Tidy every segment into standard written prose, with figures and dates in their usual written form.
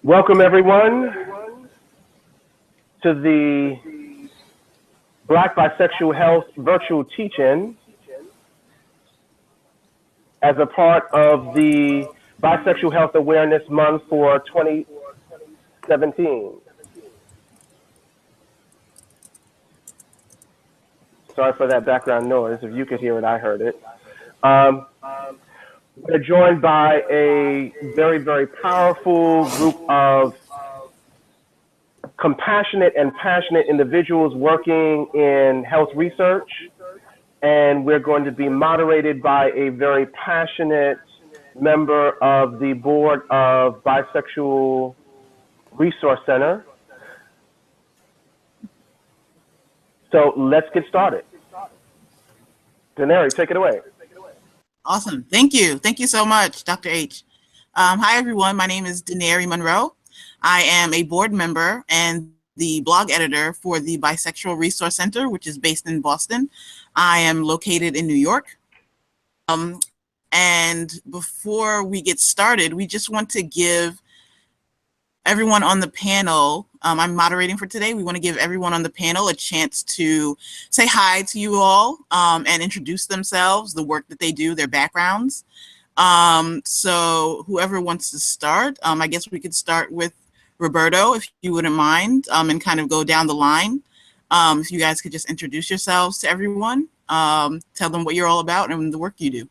Welcome everyone to the Black Bisexual Health virtual teach-in as a part of the Bisexual Health Awareness Month for 2017. Sorry for that background noise. If you could hear it, I heard it. We're joined by a very, very powerful group of compassionate and passionate individuals working in health research, and we're going to be moderated by a very passionate member of the board of Bisexual Resource Center. So let's get started. Denarii, take it away. Awesome. Thank you. Thank you so much, Dr. H. Hi, everyone. My name is Denarii Monroe. I am a board member and the blog editor for the Bisexual Resource Center, which is based in Boston. I am located in New York. And before we get started, we just want to give everyone on the panel, I'm moderating for today. We want to give everyone on the panel a chance to say hi to you all and introduce themselves, the work that they do, their backgrounds. So whoever wants to start, I guess we could start with Roberto, if you wouldn't mind, and kind of go down the line. If you guys could just introduce yourselves to everyone, tell them what you're all about and the work you do.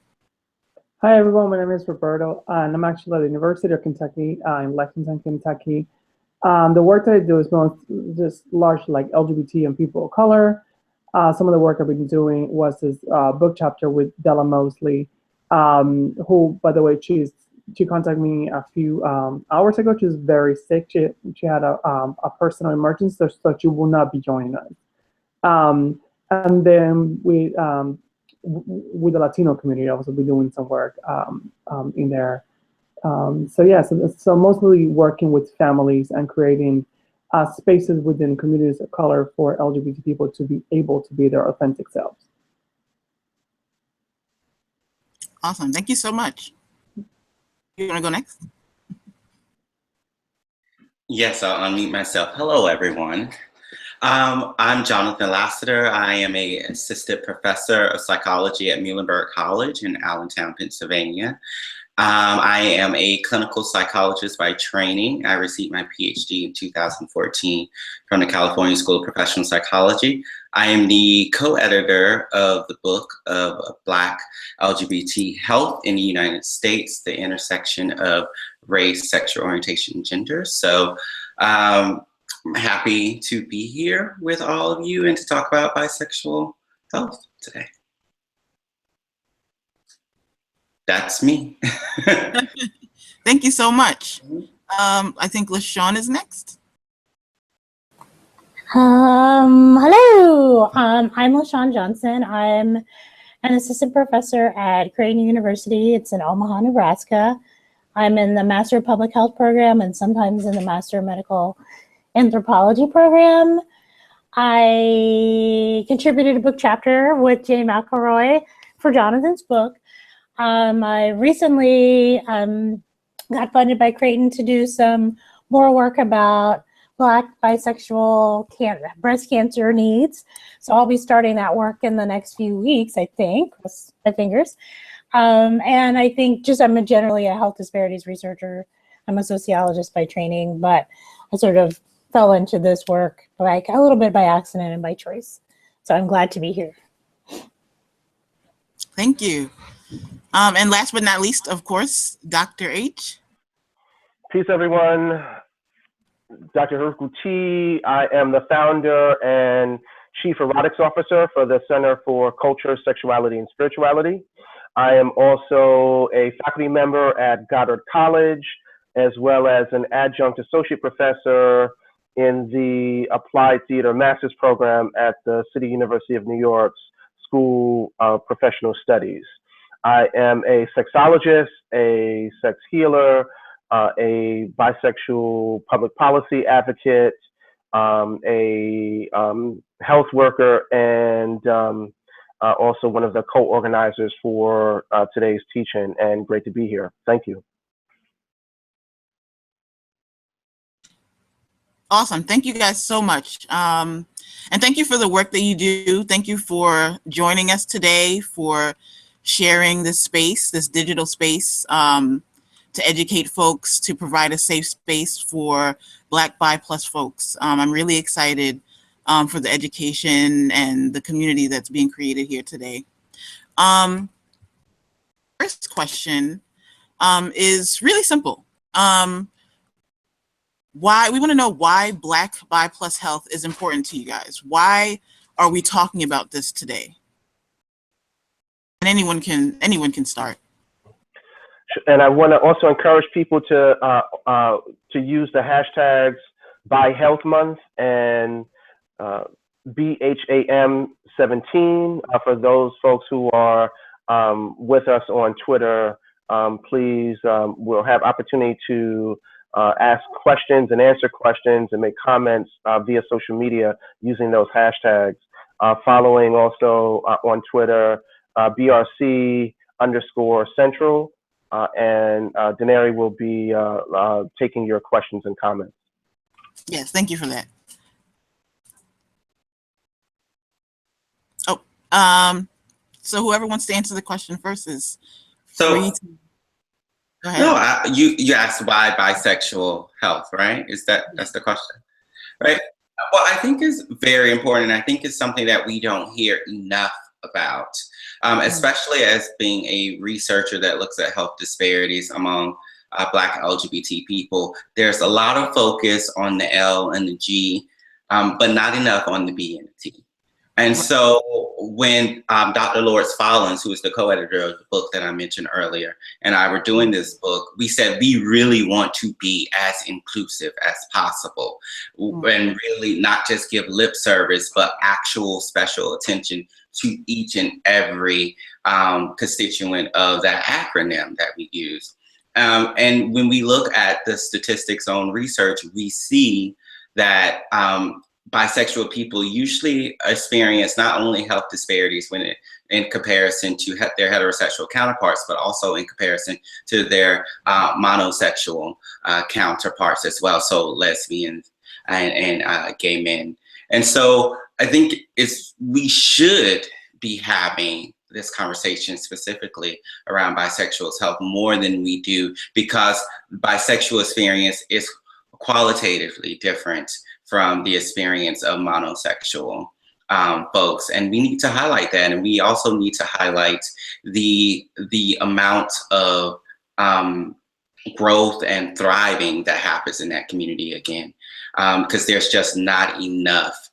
Hi everyone, my name is Roberto, and I'm actually at the University of Kentucky in Lexington, Kentucky. The work that I do is just largely like LGBT and people of color. Some of the work I've been doing was this book chapter with Della Mosley, who, by the way, she contacted me a few hours ago. She's very sick. She had a personal emergency, so she will not be joining us. And then with the Latino community, I've also been doing some work in there. So mostly working with families and creating spaces within communities of color for LGBT people to be able to be their authentic selves. Awesome, thank you so much. You wanna go next? Yes, I'll unmute myself. Hello, everyone. I'm Jonathan Lassiter. I am an assistant professor of psychology at Muhlenberg College in Allentown, Pennsylvania. I am a clinical psychologist by training. I received my PhD in 2014 from the California School of Professional Psychology. I am the co-editor of the book of Black LGBT Health in the United States, the intersection of race, sexual orientation, and gender. So I'm happy to be here with all of you and to talk about bisexual health today. That's me. Thank you so much. I think LaShaune is next. Hello, I'm LaShaune Johnson. I'm an assistant professor at Creighton University. It's in Omaha, Nebraska. I'm in the Master of Public Health program and sometimes in the Master of Medical Anthropology program. I contributed a book chapter with Jay McElroy for Jonathan's book. I recently got funded by Creighton to do some more work about Black bisexual breast cancer needs. So I'll be starting that work in the next few weeks, I think, cross my fingers. And I think I'm generally a health disparities researcher. I'm a sociologist by training, but I sort of fell into this work like a little bit by accident and by choice. So I'm glad to be here. Thank you. And last but not least, of course, Dr. H. Peace, everyone. Dr. Herukhuti. I am the founder and chief erotics officer for the Center for Culture, Sexuality, and Spirituality. I am also a faculty member at Goddard College, as well as an adjunct associate professor in the Applied Theater Master's Program at the City University of New York's School of Professional Studies. I am a sexologist, a sex healer, a bisexual public policy advocate, a health worker, and also one of the co-organizers for today's teaching, and great to be here. Thank you. Awesome. Thank you guys so much. And thank you for the work that you do. Thank you for joining us today, for sharing this space, this digital space, to educate folks, to provide a safe space for Black bi+ folks. I'm really excited for the education and the community that's being created here today. First question is really simple. Why we want to know why Black bi+ health is important to you guys. Why are we talking about this today? And anyone can start. And I want to also encourage people to use the hashtags Bi Health Month and BHAM17 for those folks who are with us on Twitter. Please, we'll have opportunity to ask questions and answer questions and make comments via social media using those hashtags. Following also on Twitter, BRC_Central, and Denarii will be taking your questions and comments. Yes, thank you for that. Oh, so whoever wants to answer the question first is free to go ahead. No, you asked why bisexual health, right? That's the question, right? Well, I think it's very important. I think it's something that we don't hear enough about, especially as being a researcher that looks at health disparities among Black LGBT people. There's a lot of focus on the L and the G, but not enough on the B and the T. And so when Dr. Lawrence Follins, who is the co-editor of the book that I mentioned earlier, and I were doing this book, we said we really want to be as inclusive as possible and really not just give lip service, but actual special attention to each and every constituent of that acronym that we use. And when we look at the statistics on research, we see that bisexual people usually experience not only health disparities in comparison to their heterosexual counterparts, but also in comparison to their monosexual counterparts as well, so lesbians and gay men. And so I think we should be having this conversation specifically around bisexual health more than we do, because bisexual experience is qualitatively different from the experience of monosexual folks. And we need to highlight that. And we also need to highlight the amount of growth and thriving that happens in that community again, because there's just not enough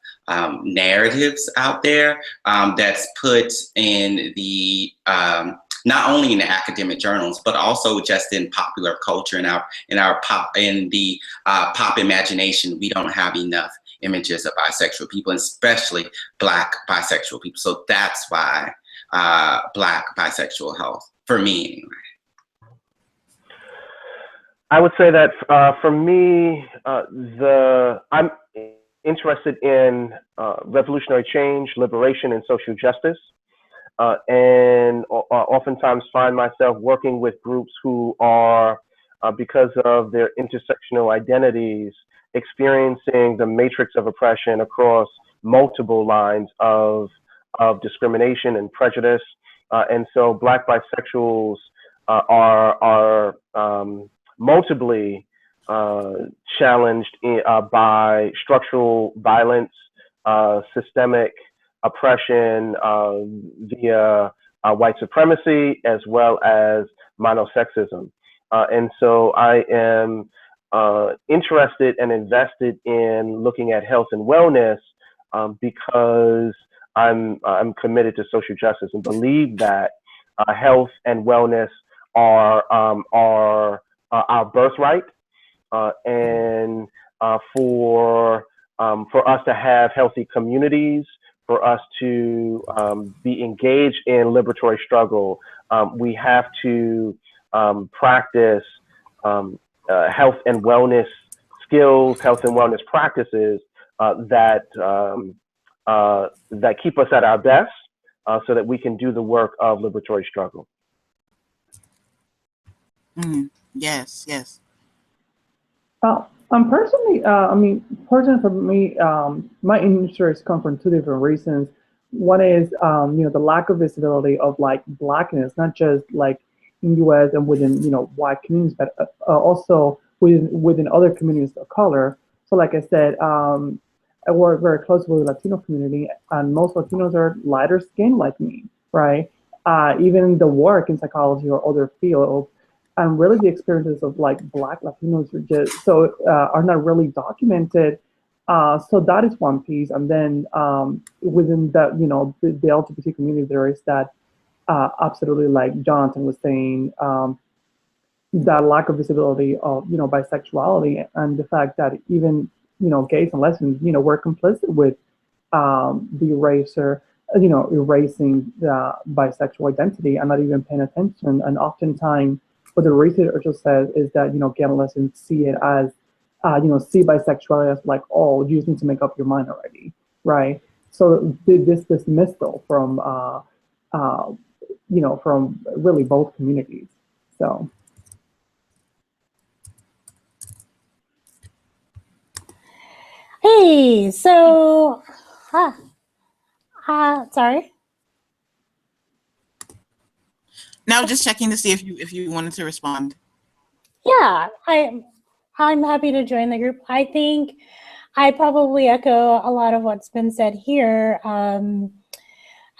narratives out there that's put in the not only in the academic journals, but also just in popular culture, in the pop imagination. We don't have enough images of bisexual people, and especially Black bisexual people. So that's why Black bisexual health, for me anyway. I would say that for me, I'm interested in revolutionary change, liberation, and social justice. And oftentimes find myself working with groups who are, because of their intersectional identities, experiencing the matrix of oppression across multiple lines of discrimination and prejudice. And so Black bisexuals are multiply challenged by structural violence, systemic oppression via white supremacy, as well as monosexism. And so I am interested and invested in looking at health and wellness because I'm committed to social justice and believe that health and wellness are our birthright, and for us to have healthy communities, for us to be engaged in liberatory struggle, we have to practice health and wellness skills, health and wellness practices that keep us at our best, so that we can do the work of liberatory struggle. Yes, yes. Well, Personally, personally for me, my interests come from two different reasons. One is, the lack of visibility of like blackness, not just like in U.S. and within, white communities, but also within other communities of color. So, like I said, I work very closely with the Latino community, and most Latinos are lighter skinned like me, right? Even the work in psychology or other fields, and really the experiences of like Black Latinos are just are not really documented. So that is one piece, and then within that, the LGBT community, there is that absolutely, like Jonathan was saying, that lack of visibility of bisexuality, and the fact that even gays and lesbians were complicit with the eraser, erasing the bisexual identity and not even paying attention. And oftentimes, what the research also says is that gay and lesbians see it as see bisexuality as like, oh, you just need to make up your mind already, right? So this dismissal from from really both communities. So. Hey, so, sorry. Now, just checking to see if you wanted to respond. Yeah, I'm happy to join the group. I think I probably echo a lot of what's been said here.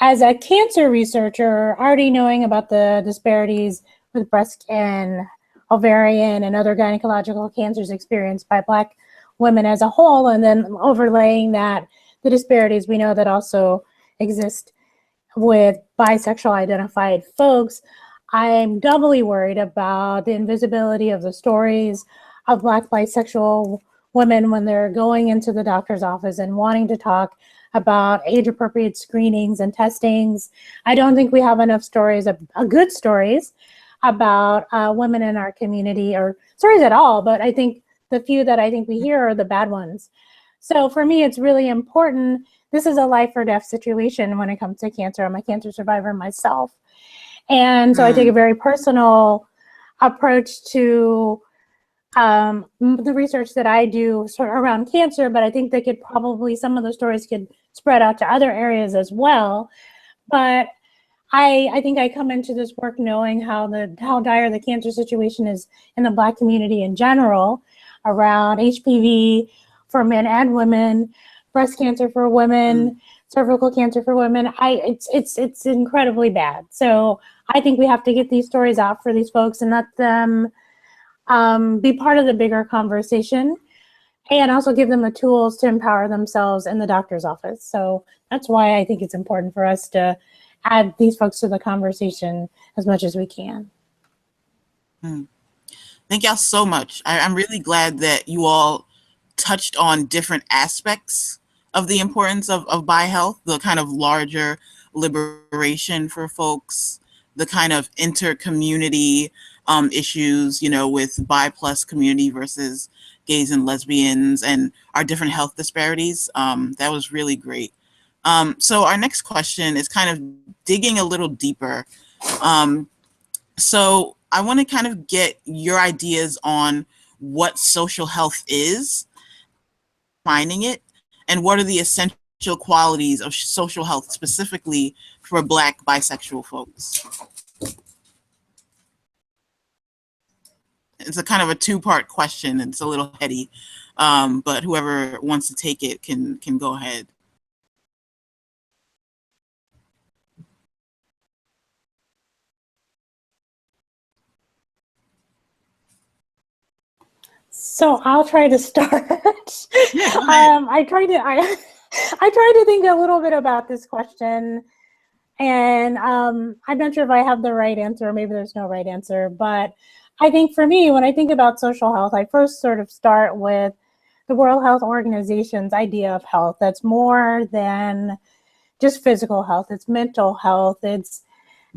As a cancer researcher, already knowing about the disparities with breast and ovarian and other gynecological cancers experienced by Black women as a whole, and then overlaying that, the disparities we know that also exist with bisexual identified folks, I'm doubly worried about the invisibility of the stories of Black bisexual women when they're going into the doctor's office and wanting to talk about age-appropriate screenings and testings. I don't think we have enough stories, good stories, about women in our community, or stories at all, but I think the few that I think we hear are the bad ones. So for me, it's really important. This is a life or death situation when it comes to cancer. I'm a cancer survivor myself. And so I take a very personal approach to the research that I do around cancer, but I think they could probably, some of the stories could spread out to other areas as well. But I think I come into this work knowing how dire the cancer situation is in the Black community in general, around HPV for men and women, breast cancer for women, cervical cancer for women. It's incredibly bad. So I think we have to get these stories out for these folks and let them be part of the bigger conversation, and also give them the tools to empower themselves in the doctor's office. So that's why I think it's important for us to add these folks to the conversation as much as we can. Thank y'all so much. I'm really glad that you all touched on different aspects of the importance of bi health, the kind of larger liberation for folks, the kind of inter-community issues, with bi plus community versus gays and lesbians, and our different health disparities. That was really great. So our next question is kind of digging a little deeper. So I want to kind of get your ideas on what social health is, defining it, and what are the essential qualities of social health specifically for Black bisexual folks. It's a kind of a two-part question. It's a little heady, but whoever wants to take it can go ahead. So I'll try to start. I try to think a little bit about this question, and I'm not sure if I have the right answer. Maybe there's no right answer, but I think for me, when I think about social health, I first sort of start with the World Health Organization's idea of health. That's more than just physical health. It's mental health. It's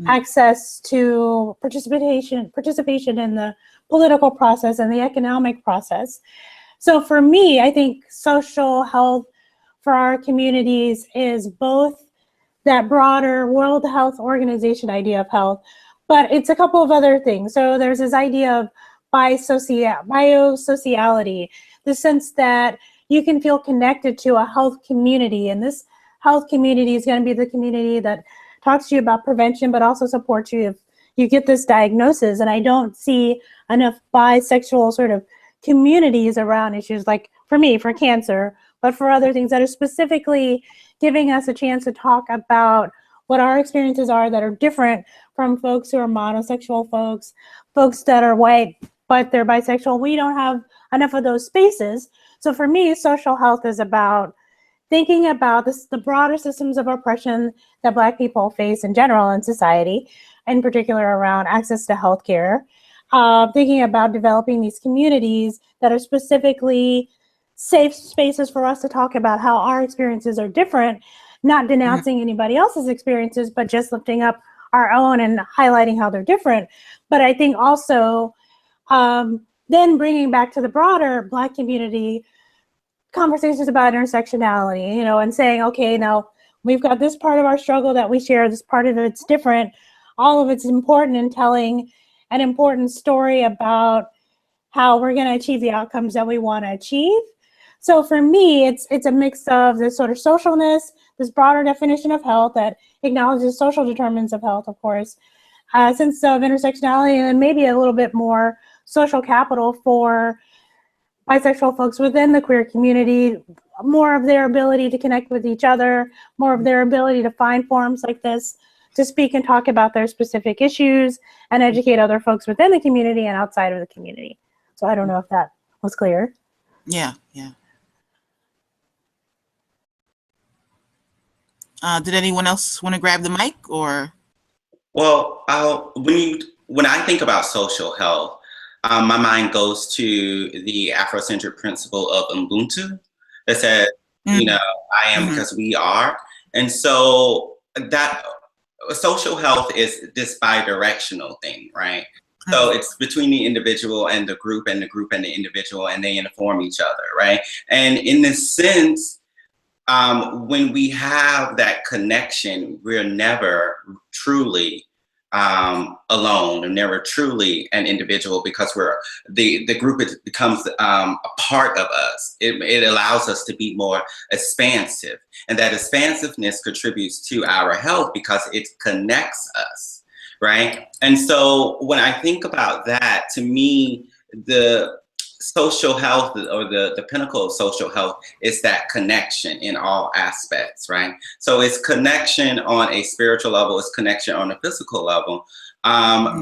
access to participation in the political process and the economic process. So for me, I think social health for our communities is both that broader World Health Organization idea of health, but it's a couple of other things. So there's this idea of biosociality, the sense that you can feel connected to a health community. And this health community is going to be the community that talks to you about prevention, but also supports you if you get this diagnosis. And I don't see enough bisexual sort of communities around issues like, for me, for cancer, but for other things that are specifically giving us a chance to talk about what our experiences are that are different from folks who are monosexual folks that are white, but they're bisexual. We don't have enough of those spaces. So for me, social health is about thinking about the broader systems of oppression that Black people face in general in society, in particular around access to healthcare, thinking about developing these communities that are specifically safe spaces for us to talk about how our experiences are different, not denouncing anybody else's experiences, but just lifting up our own and highlighting how they're different. But I think also then bringing back to the broader Black community conversations about intersectionality, you know, and saying, okay, now we've got this part of our struggle that we share, this part of it's different, all of it's important in telling an important story about how we're going to achieve the outcomes that we want to achieve. So for me, it's a mix of this sort of socialness, this broader definition of health that acknowledges social determinants of health, of course, sense of intersectionality, and maybe a little bit more social capital for bisexual folks within the queer community, more of their ability to connect with each other, more of their ability to find forums like this to speak and talk about their specific issues and educate other folks within the community and outside of the community. So I don't know if that was clear. Yeah. Did anyone else want to grab the mic or? Well, when I think about social health, my mind goes to the Afrocentric principle of Ubuntu that says, you know, I am because we are. And so that social health is this bi-directional thing, right? So it's between the individual and the group and the individual, and they inform each other, right? And in this sense, when we have that connection, we're never truly alone, and never truly an individual, because the group becomes a part of us. It allows us to be more expansive, and that expansiveness contributes to our health because it connects us, right? And so when I think about that, to me, the social health, or the pinnacle of social health, is that connection in all aspects, right? So it's connection on a spiritual level, it's connection on a physical level, but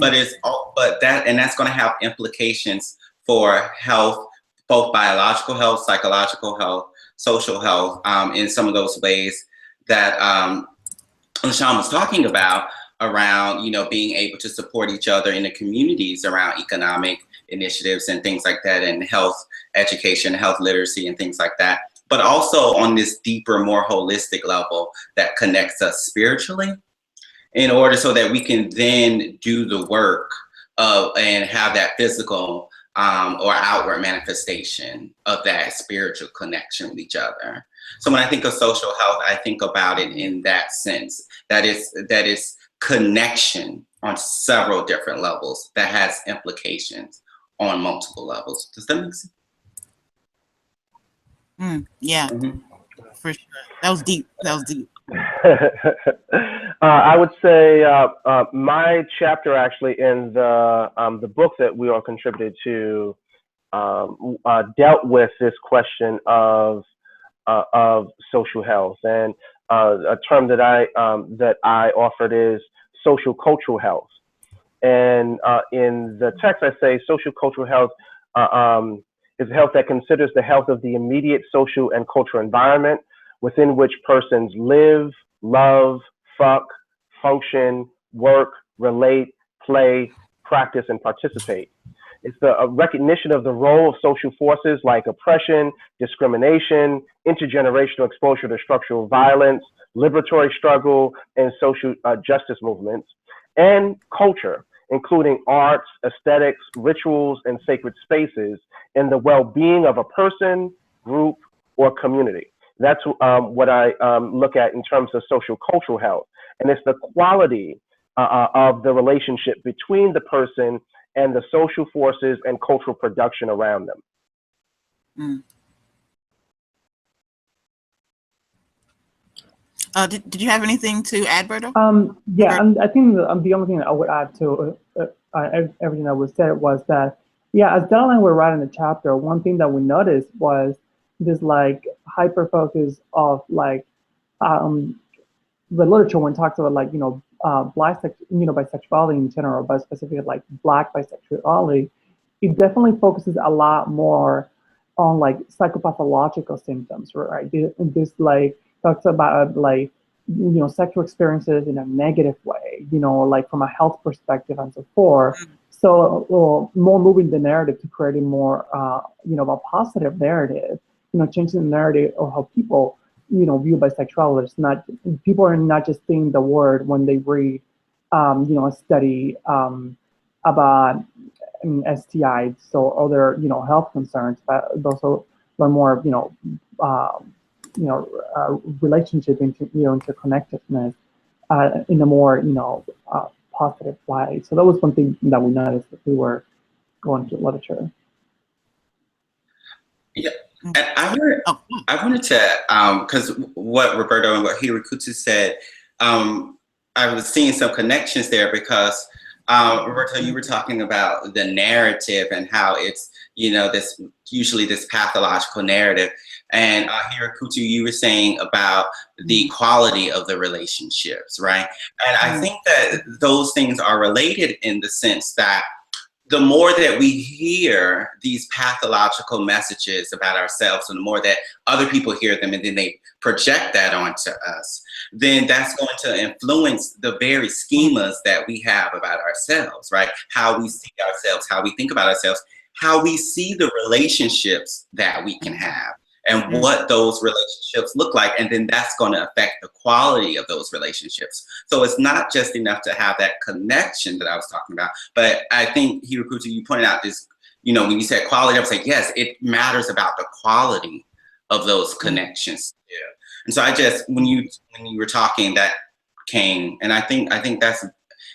that's going to have implications for health, both biological health, psychological health, social health, in some of those ways that LaShaune was talking about, around, you know, being able to support each other in the communities around economic initiatives and things like that, and health education, health literacy and things like that, but also on this deeper, more holistic level that connects us spiritually, in order so that we can then do the work of and have that physical or outward manifestation of that spiritual connection with each other. So when I think of social health, I think about it in that sense, that is connection on several different levels that has implications on multiple levels. Does that make sense? Yeah, for sure. That was deep. I would say my chapter actually in the book that we all contributed to dealt with this question of social health, and a term that I offered is social cultural health. And in the text, I say social cultural health is health that considers the health of the immediate social and cultural environment within which persons live, love, fuck, function, work, relate, play, practice, and participate. It's the recognition of the role of social forces like oppression, discrimination, intergenerational exposure to structural violence, liberatory struggle, and social justice movements, and culture, including arts, aesthetics, rituals, and sacred spaces in the well-being of a person, group, or community. That's what I look at in terms of social cultural health. And it's the quality of the relationship between the person and the social forces and cultural production around them. Mm. Did you have anything to add, Berto? Yeah, I think the only thing that I would add to everything that was said was that, yeah, as Dell and I were writing the chapter, one thing that we noticed was this like hyper focus of like the literature when it talks about like bisexuality in general, but specifically like Black bisexuality. It definitely focuses a lot more on like psychopathological symptoms, right? This like talks about like sexual experiences in a negative way, like from a health perspective and so forth. So more moving the narrative to creating more a positive narrative, changing the narrative of how people view bisexuality. It's not, people are not just saying the word when they read a study about STIs or other health concerns, but also learn more relationship into interconnectedness in a more positive way. So that was one thing that we noticed as we were going through literature. Yeah, and I wanted to because what Roberto and what Herukhuti said, I was seeing some connections there because Roberto, you were talking about the narrative and how it's this usually this pathological narrative, and Herukhuti, you were saying about the quality of the relationships, right? And I think that those things are related in the sense that the more that we hear these pathological messages about ourselves, and the more that other people hear them and then they project that onto us, then that's going to influence the very schemas that we have about ourselves, right? How we see ourselves, how we think about ourselves, how we see the relationships that we can have, and what those relationships look like. And then that's going to affect the quality of those relationships. So it's not just enough to have that connection that I was talking about, but I think Herukhuti, you pointed out this, when you said quality, I was like, yes, it matters about the quality of those connections. Yeah. And so I just, when you were talking, that came, and I think that's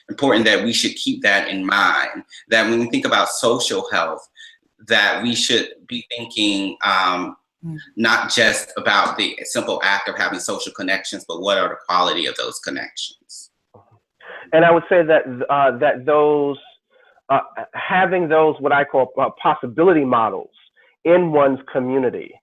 important that we should keep that in mind, that when we think about social health, that we should be thinking, not just about the simple act of having social connections, but what are the quality of those connections. And I would say that that those having those what I call possibility models in one's community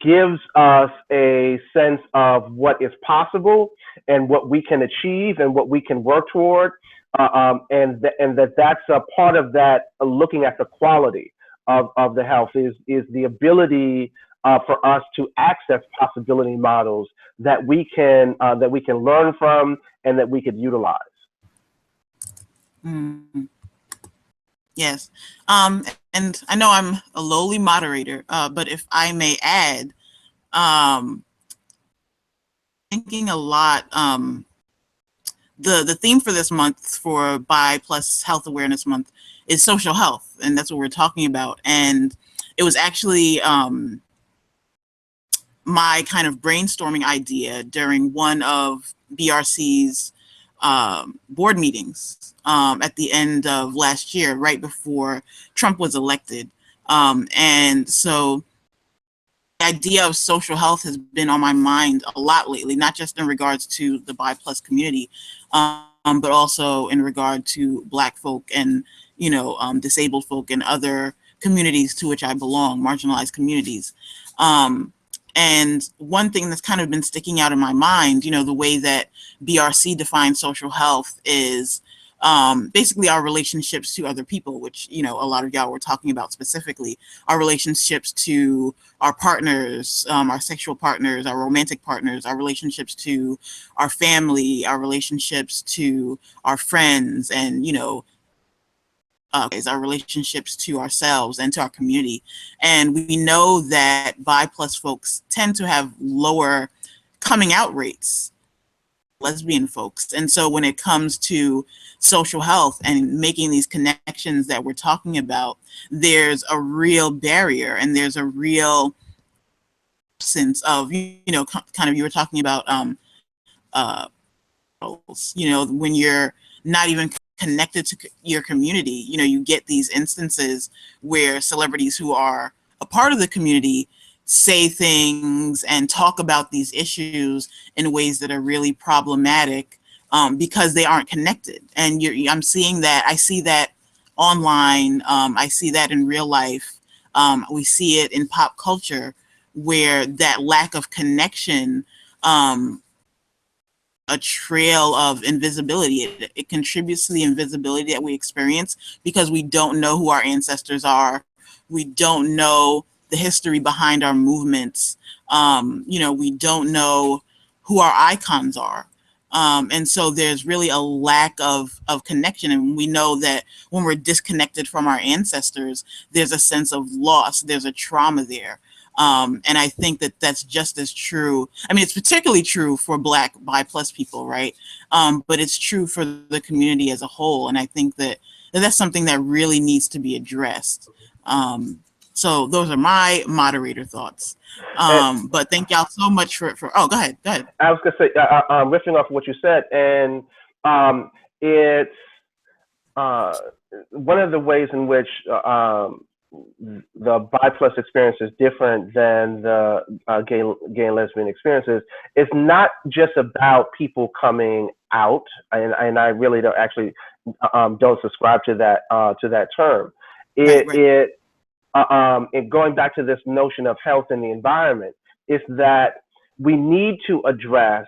gives us a sense of what is possible and what we can achieve and what we can work toward, and that's a part of that. Looking at the quality of the health is the ability for us to access possibility models that we can learn from and that we could utilize. Yes, and I know I'm a lowly moderator, but if I may add, thinking a lot. The theme for this month, for Bi Plus Health Awareness Month, is social health, and that's what we're talking about. And it was actually my kind of brainstorming idea during one of BRC's board meetings at the end of last year, right before Trump was elected. And so the idea of social health has been on my mind a lot lately, not just in regards to the Bi Plus community, but also in regard to Black folk and disabled folk and other communities to which I belong, marginalized communities. And one thing that's kind of been sticking out in my mind, the way that BRC defines social health is basically our relationships to other people, which, a lot of y'all were talking about specifically, our relationships to our partners, our sexual partners, our romantic partners, our relationships to our family, our relationships to our friends, and, our relationships to ourselves and to our community. And we know that Bi Plus folks tend to have lower coming out rates, lesbian folks. And so when it comes to social health and making these connections that we're talking about, there's a real barrier and there's a real sense of, kind of, you were talking about, when you're not even connected to your community, you get these instances where celebrities who are a part of the community say things and talk about these issues in ways that are really problematic because they aren't connected. And I'm seeing that, I see that online, I see that in real life, we see it in pop culture, where that lack of connection, a trail of invisibility. It contributes to the invisibility that we experience because we don't know who our ancestors are. We don't know the history behind our movements. We don't know who our icons are. And so there's really a lack of connection. And we know that when we're disconnected from our ancestors, there's a sense of loss, there's a trauma there. And I think that that's just as true. I mean, it's particularly true for Black bi+ people, right? But it's true for the community as a whole. And I think that that's something that really needs to be addressed. So those are my moderator thoughts. But thank y'all so much for oh, go ahead. I was gonna say, riffing off of what you said, and it's one of the ways in which the bi+ experience is different than the gay and lesbian experiences. It's not just about people coming out, and I really don't actually don't subscribe to that term. Right. Going back to this notion of health and the environment, is that we need to address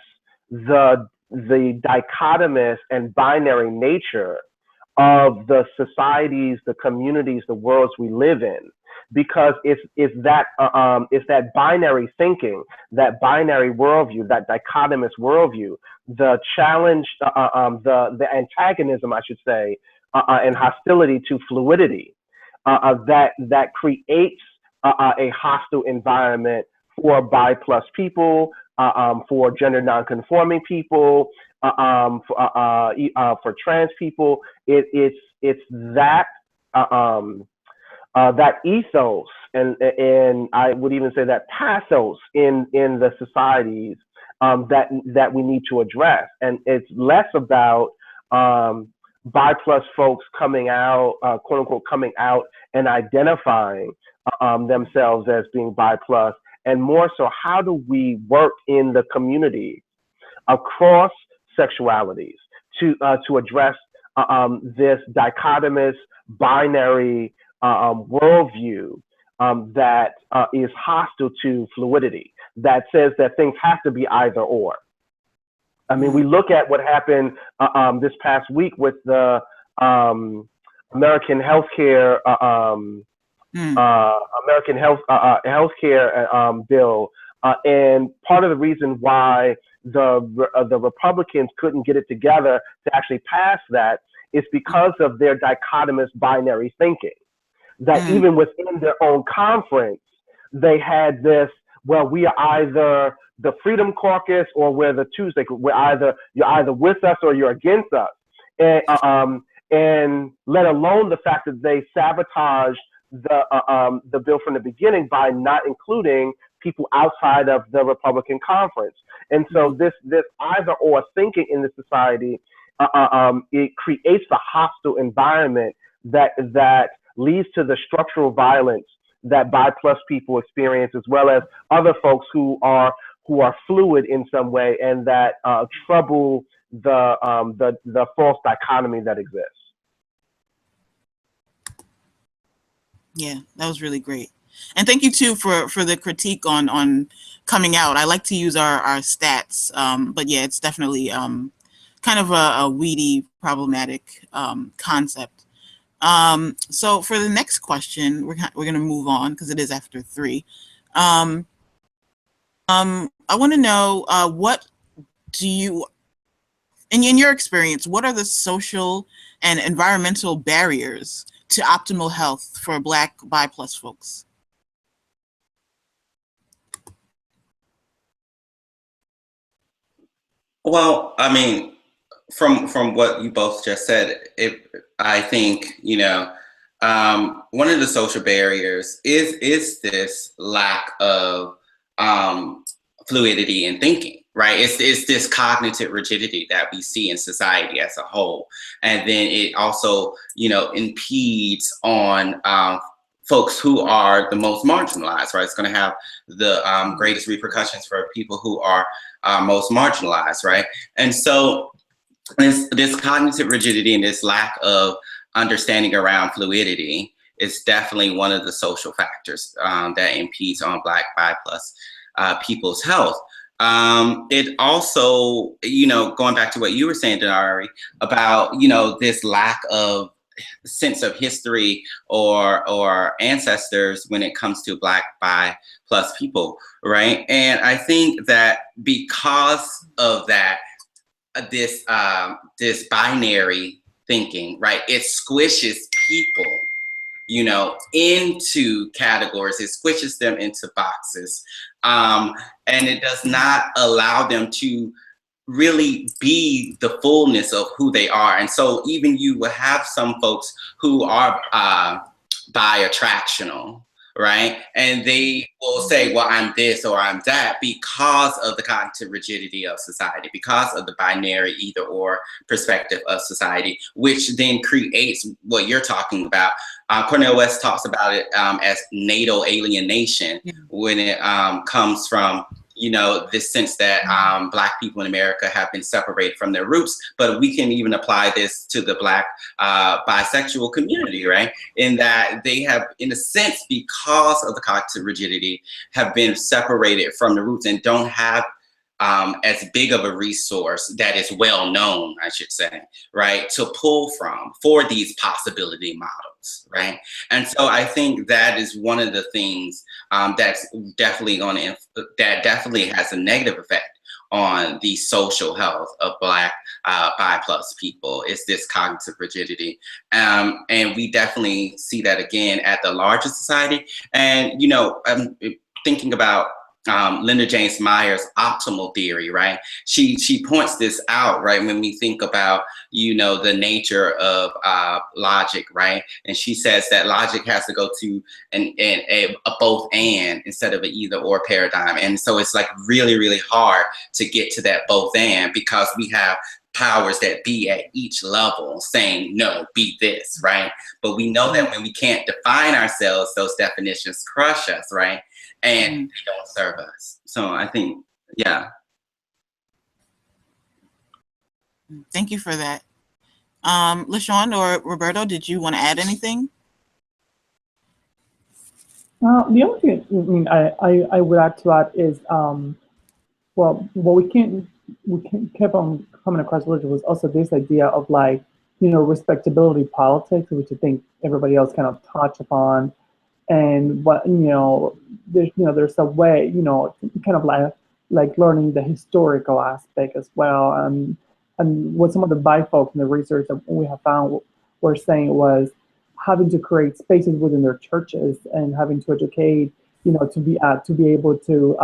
the dichotomous and binary nature of the societies, the communities, the worlds we live in, because it's that binary thinking, that binary worldview, that dichotomous worldview, the challenge, the antagonism, I should say, and hostility to fluidity, that creates a hostile environment for bi+ people, for gender nonconforming people, for trans people. It's that that ethos, and I would even say that pathos in the societies that we need to address. And it's less about bi+ folks coming out, quote unquote, coming out and identifying themselves as being bi+, and more so, how do we work in the community across sexualities to address this dichotomous binary worldview that is hostile to fluidity, that says that things have to be either or. I mean, we look at what happened this past week with the American healthcare bill, and part of the reason why the Republicans couldn't get it together to actually pass that is because of their dichotomous binary thinking. That even within their own conference, they had this, well, we are either the Freedom Caucus or we're the Tuesday. You're either with us or you're against us, and let alone the fact that they sabotaged the bill from the beginning by not including people outside of the Republican conference. And so this either or thinking in the society, it creates the hostile environment that leads to the structural violence that bi+ people experience, as well as other folks who are fluid in some way, and that trouble the false dichotomy that exists. Yeah, that was really great. And thank you too for the critique on coming out. I like to use our stats, but yeah, it's definitely kind of a weedy, problematic concept. So for the next question, we're going to move on because it is after 3. I want to know what do you, in your experience, what are the social and environmental barriers to optimal health for Black bi+ folks? Well, I mean, from what you both just said, I think, one of the social barriers is this lack of fluidity in thinking, right? It's this cognitive rigidity that we see in society as a whole. And then it also, impedes on folks who are the most marginalized, right? It's going to have the greatest repercussions for people who are most marginalized, right? And so this cognitive rigidity and this lack of understanding around fluidity is definitely one of the social factors that impedes on Black, bi, plus people's health. It also, you know, going back to what you were saying, Denarii, about, you know, this lack of sense of history or ancestors when it comes to Black, bi, plus people, right? And I think that because of that, this binary thinking, right, it squishes people, you know, into categories. It squishes them into boxes, and it does not allow them to really be the fullness of who they are. And so even you will have some folks who are bi-attractional, right? And they will say, well, I'm this or I'm that, because of the cognitive rigidity of society, because of the binary either or perspective of society, which then creates what you're talking about. Cornel West talks about it as natal alienation, when it comes from, you know, this sense that Black people in America have been separated from their roots. But we can even apply this to the Black bisexual community, right? In that they have, in a sense, because of the cognitive rigidity, have been separated from the roots and don't have as big of a resource that is well known, I should say, right, to pull from for these possibility models, right? And so I think that is one of the things that's definitely going to, that definitely has a negative effect on the social health of Black, bi, plus people, is this cognitive rigidity. And we definitely see that again at the larger society. And, you know, I'm thinking about Linda James Meyer's optimal theory, right? She points this out, right, when we think about, you know, the nature of logic, right? And she says that logic has to go to a both and instead of an either or paradigm. And so it's like really, really hard to get to that both and, because we have powers that be at each level saying, no, be this, right? But we know that when we can't define ourselves, those definitions crush us, right? And they don't serve us. So I think, yeah. Thank you for that. LaShaune or Roberto, did you want to add anything? The only thing I mean, I would add to that is, well, what we kept on coming across was also this idea of, like, you know, respectability politics, which I think everybody else kind of touched upon. And what, you know, there's a way, you know, kind of like learning the historical aspect as well. And what some of the bi folks in the research that we have found were saying was having to create spaces within their churches and having to educate, you know, to be able to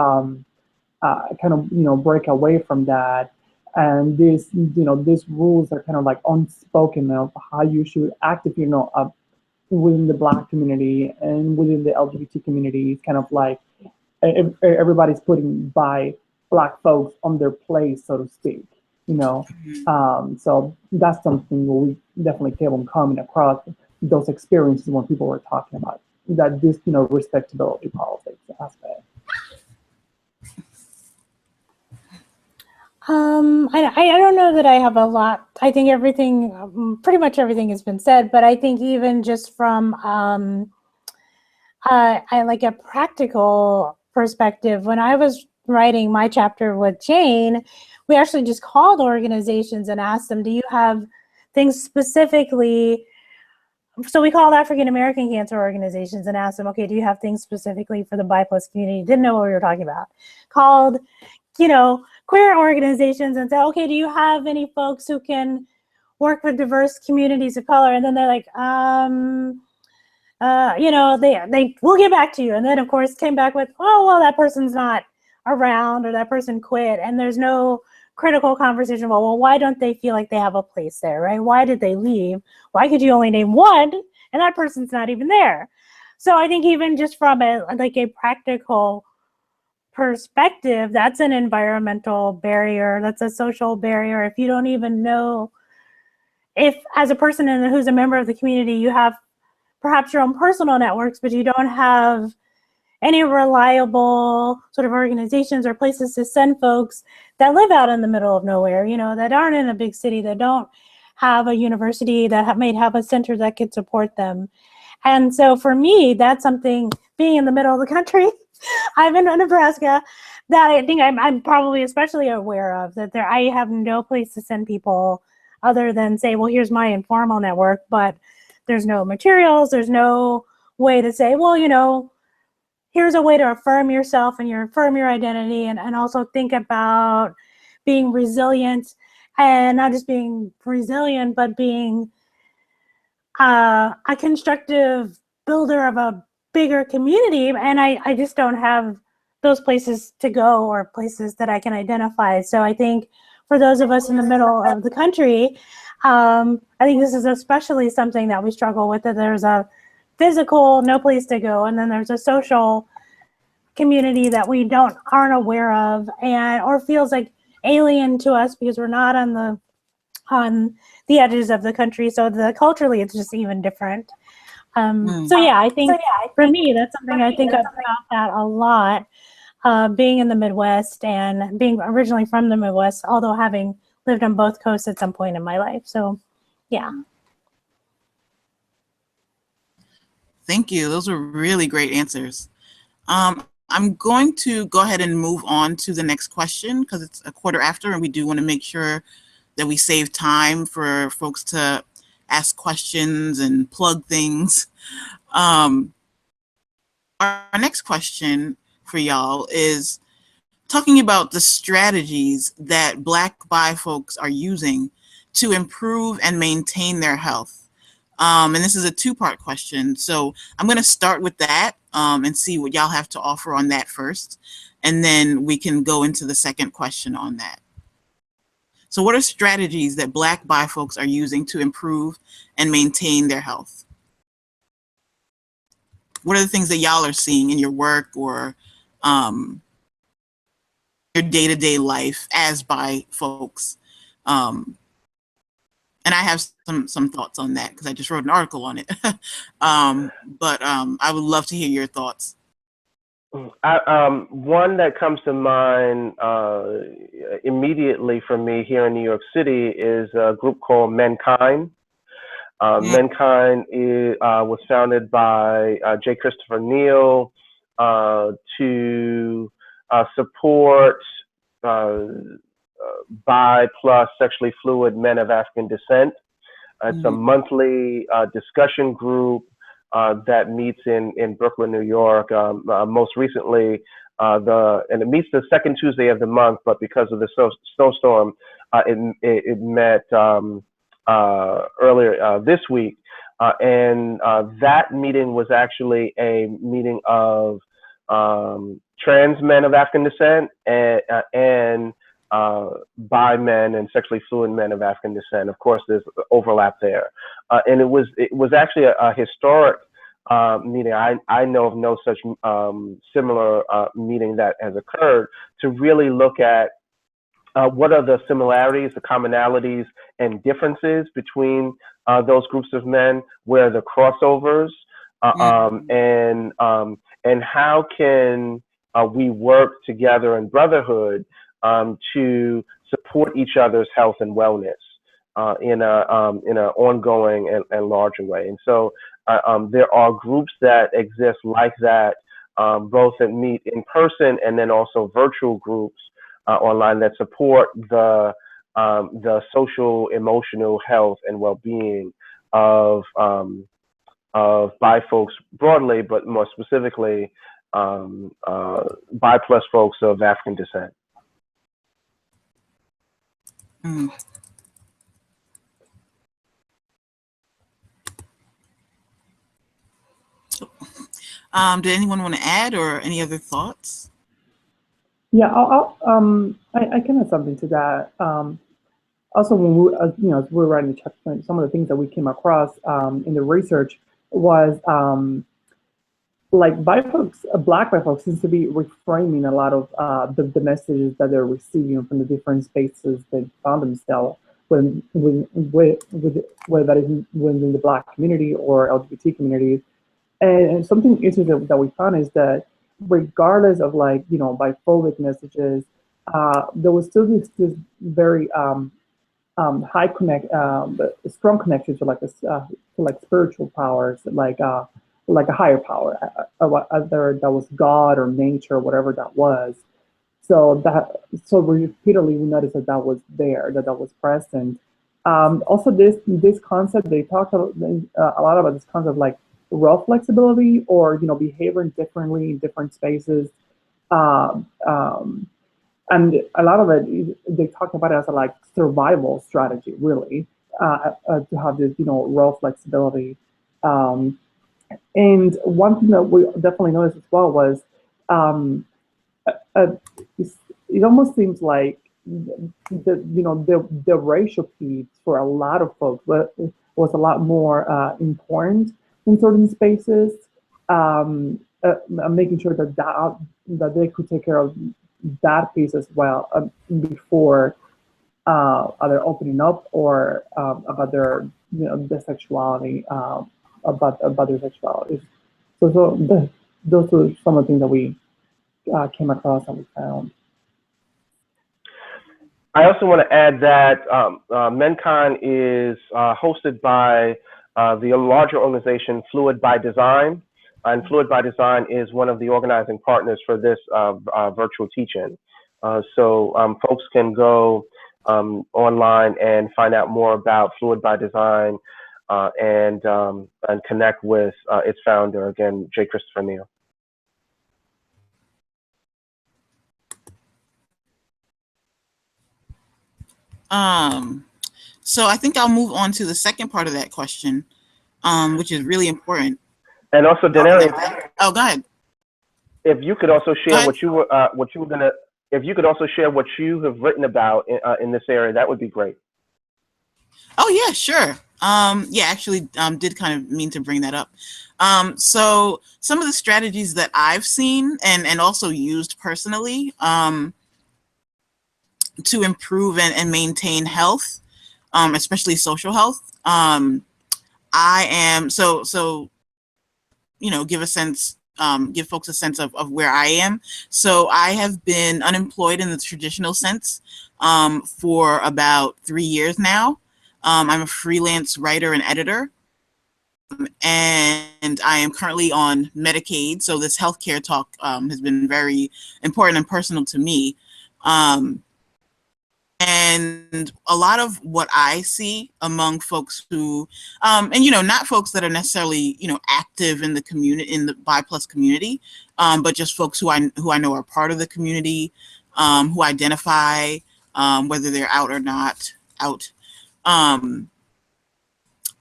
kind of, you know, break away from that. And this, you know, these rules are kind of like unspoken of how you should act if you know within the Black community and within the LGBT community. It's kind of like everybody's putting by Black folks on their place, so to speak, you know. So that's something we definitely kept on coming across those experiences when people were talking about that, this, you know, respectability politics aspect. I don't know that I have a lot. I think everything, pretty much everything has been said, but I think even just from I like a practical perspective, when I was writing my chapter with Jane, we actually just called organizations and asked them, do you have things specifically? So we called African American cancer organizations and asked them, okay, do you have things specifically for the bi plus community? Didn't know what we were talking about. Called, you know, queer organizations and said, okay, do you have any folks who can work with diverse communities of color? And then they're like, you know, they will get back to you. And then of course came back with, oh, well, that person's not around or that person quit. And there's no critical conversation about, well, why don't they feel like they have a place there, right? Why did they leave? Why could you only name one and that person's not even there? So I think even just from a practical perspective, that's an environmental barrier, that's a social barrier. If you don't even know, if as a person who's a member of the community, you have perhaps your own personal networks, but you don't have any reliable sort of organizations or places to send folks that live out in the middle of nowhere, you know, that aren't in a big city, that don't have a university, that may have a center that could support them. And so for me, that's something, being in the middle of the country, I'm in Nebraska, that I think I'm probably especially aware of, that I have no place to send people other than say, well, here's my informal network, but there's no materials, there's no way to say, well, you know, here's a way to affirm yourself and affirm your identity, and also think about being resilient, and not just being resilient, but being a constructive builder of a bigger community. And I just don't have those places to go, or places that I can identify. So I think for those of us in the middle of the country, I think this is especially something that we struggle with, that there's a physical, no place to go, and then there's a social community that we aren't aware of, and or feels like alien to us because we're not on the edges of the country. So culturally, it's just even different. So yeah, I think for me, that's something I think about that a lot. Being in the Midwest and being originally from the Midwest, although having lived on both coasts at some point in my life. So yeah. Thank you. Those were really great answers. I'm going to go ahead and move on to the next question, because it's a quarter after, and we do want to make sure that we save time for folks to ask questions and plug things. Our next question for y'all is talking about the strategies that Black bi folks are using to improve and maintain their health. And this is a two-part question. So I'm going to start with that and see what y'all have to offer on that first. And then we can go into the second question on that. So what are strategies that Black bi folks are using to improve and maintain their health? What are the things that y'all are seeing in your work or your day-to-day life as bi folks? And I have some thoughts on that because I just wrote an article on it. But I would love to hear your thoughts. One that comes to mind immediately for me here in New York City is a group called Menkind. Menkind was founded by J. Christopher Neal to support bi plus sexually fluid men of African descent. It's a monthly discussion group that meets in Brooklyn, New York. Most recently, and it meets the second Tuesday of the month, but because of the snowstorm, it met earlier this week. And that meeting was actually a meeting of trans men of African descent and bi men and sexually fluid men of African descent. Of course, there's overlap there. And it was actually a historic meeting. I know of no such similar meeting that has occurred to really look at what are the similarities, the commonalities, and differences between those groups of men, where are the crossovers, and how can we work together in brotherhood to support each other's health and wellness in an ongoing and larger way. And so there are groups that exist like that, both that meet in person and then also virtual groups online that support the social, emotional health and well-being of bi folks broadly, but more specifically bi plus folks of African descent. Did anyone want to add or any other thoughts? Yeah, I can add something to that. Also, when we, as we were writing the chapter, some of the things that we came across in the research was like Black bi folks seems to be reframing a lot of the messages that they're receiving from the different spaces they found themselves. whether that is within the Black community or LGBT communities. And something interesting that we found is that regardless of like, biphobic messages, there was still this very high strong connection to like spiritual powers, like a higher power, whether that was God or nature, whatever that was. So repeatedly we noticed that was there, that was present. Also, this concept, they talked a lot about this concept like raw flexibility, or behaving differently in different spaces. And a lot of it, they talk about it as a like survival strategy, really, to have this raw flexibility. And one thing that we definitely noticed as well was it almost seems like the racial piece for a lot of folks was a lot more important in certain spaces, making sure that they could take care of that piece as well before either opening up or about their their sexuality, about their sexuality. So those were some of the things that we came across and we found. I also want to add that MenCon is hosted by the larger organization Fluid by Design, and Fluid by Design is one of the organizing partners for this virtual teach-in. So folks can go online and find out more about Fluid by Design and connect with its founder, again, J. Christopher Neal. So I think I'll move on to the second part of that question, which is really important. And also, Denarii, oh, go ahead. If you could also share what you were gonna, if you could also share what you have written about in this area, that would be great. Oh yeah, sure. Yeah, actually, did kind of mean to bring that up. So some of the strategies that I've seen and also used personally to improve and maintain health, especially social health. I am give folks a sense of where I am. So I have been unemployed in the traditional sense for about 3 years now. I'm a freelance writer and editor, and I am currently on Medicaid. So this healthcare talk has been very important and personal to me. And a lot of what I see among folks who, not folks that are necessarily, active in the community, in the BI+ community, but just folks who I know are part of the community, who identify, whether they're out or not out,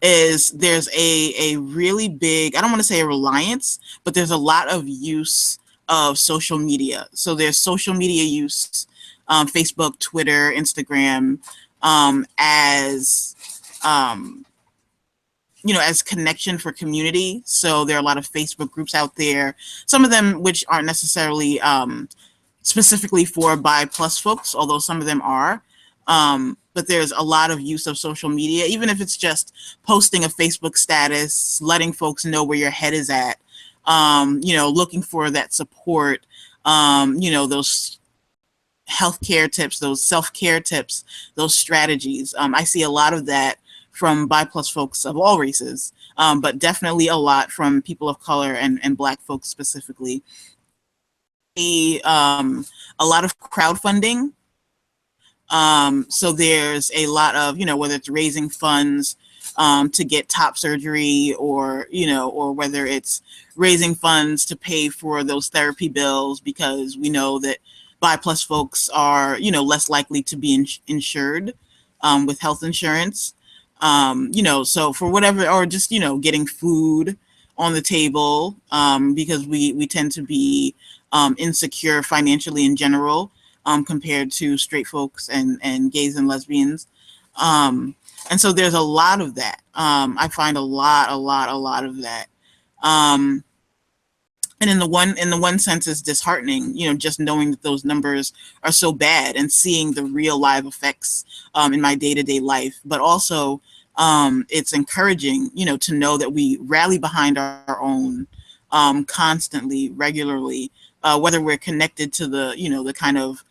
is there's a really big, I don't want to say a reliance, but there's a lot of use of social media. So there's social media use, Facebook, Twitter, Instagram, as connection for community. So there are a lot of Facebook groups out there, some of them which aren't necessarily specifically for BI+ folks, although some of them are. But there's a lot of use of social media, even if it's just posting a Facebook status, letting folks know where your head is at, looking for that support, those healthcare tips, those self-care tips, those strategies. I see a lot of that from BI+ folks of all races, but definitely a lot from people of color and Black folks specifically. A lot of crowdfunding. So there's a lot of, whether it's raising funds to get top surgery, or whether it's raising funds to pay for those therapy bills, because we know that BI+ folks are, less likely to be insured with health insurance. So for whatever, or just, getting food on the table, because we tend to be insecure financially in general, compared to straight folks and gays and lesbians. And so there's a lot of that. I find a lot of that. And in the one sense, it's disheartening, just knowing that those numbers are so bad and seeing the real live effects in my day-to-day life. But also, it's encouraging, to know that we rally behind our own constantly, regularly, whether we're connected to the kind of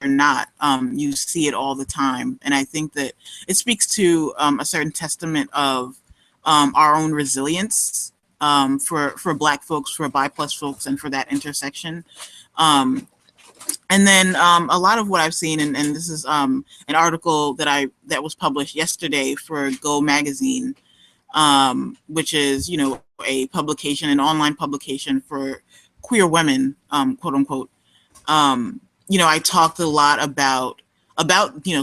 or not. You see it all the time, and I think that it speaks to a certain testament of our own resilience. For Black folks, for BI+ folks, and for that intersection. And then a lot of what I've seen, and this is an article that was published yesterday for Go Magazine, which is, a publication, an online publication for queer women, quote unquote. I talked a lot about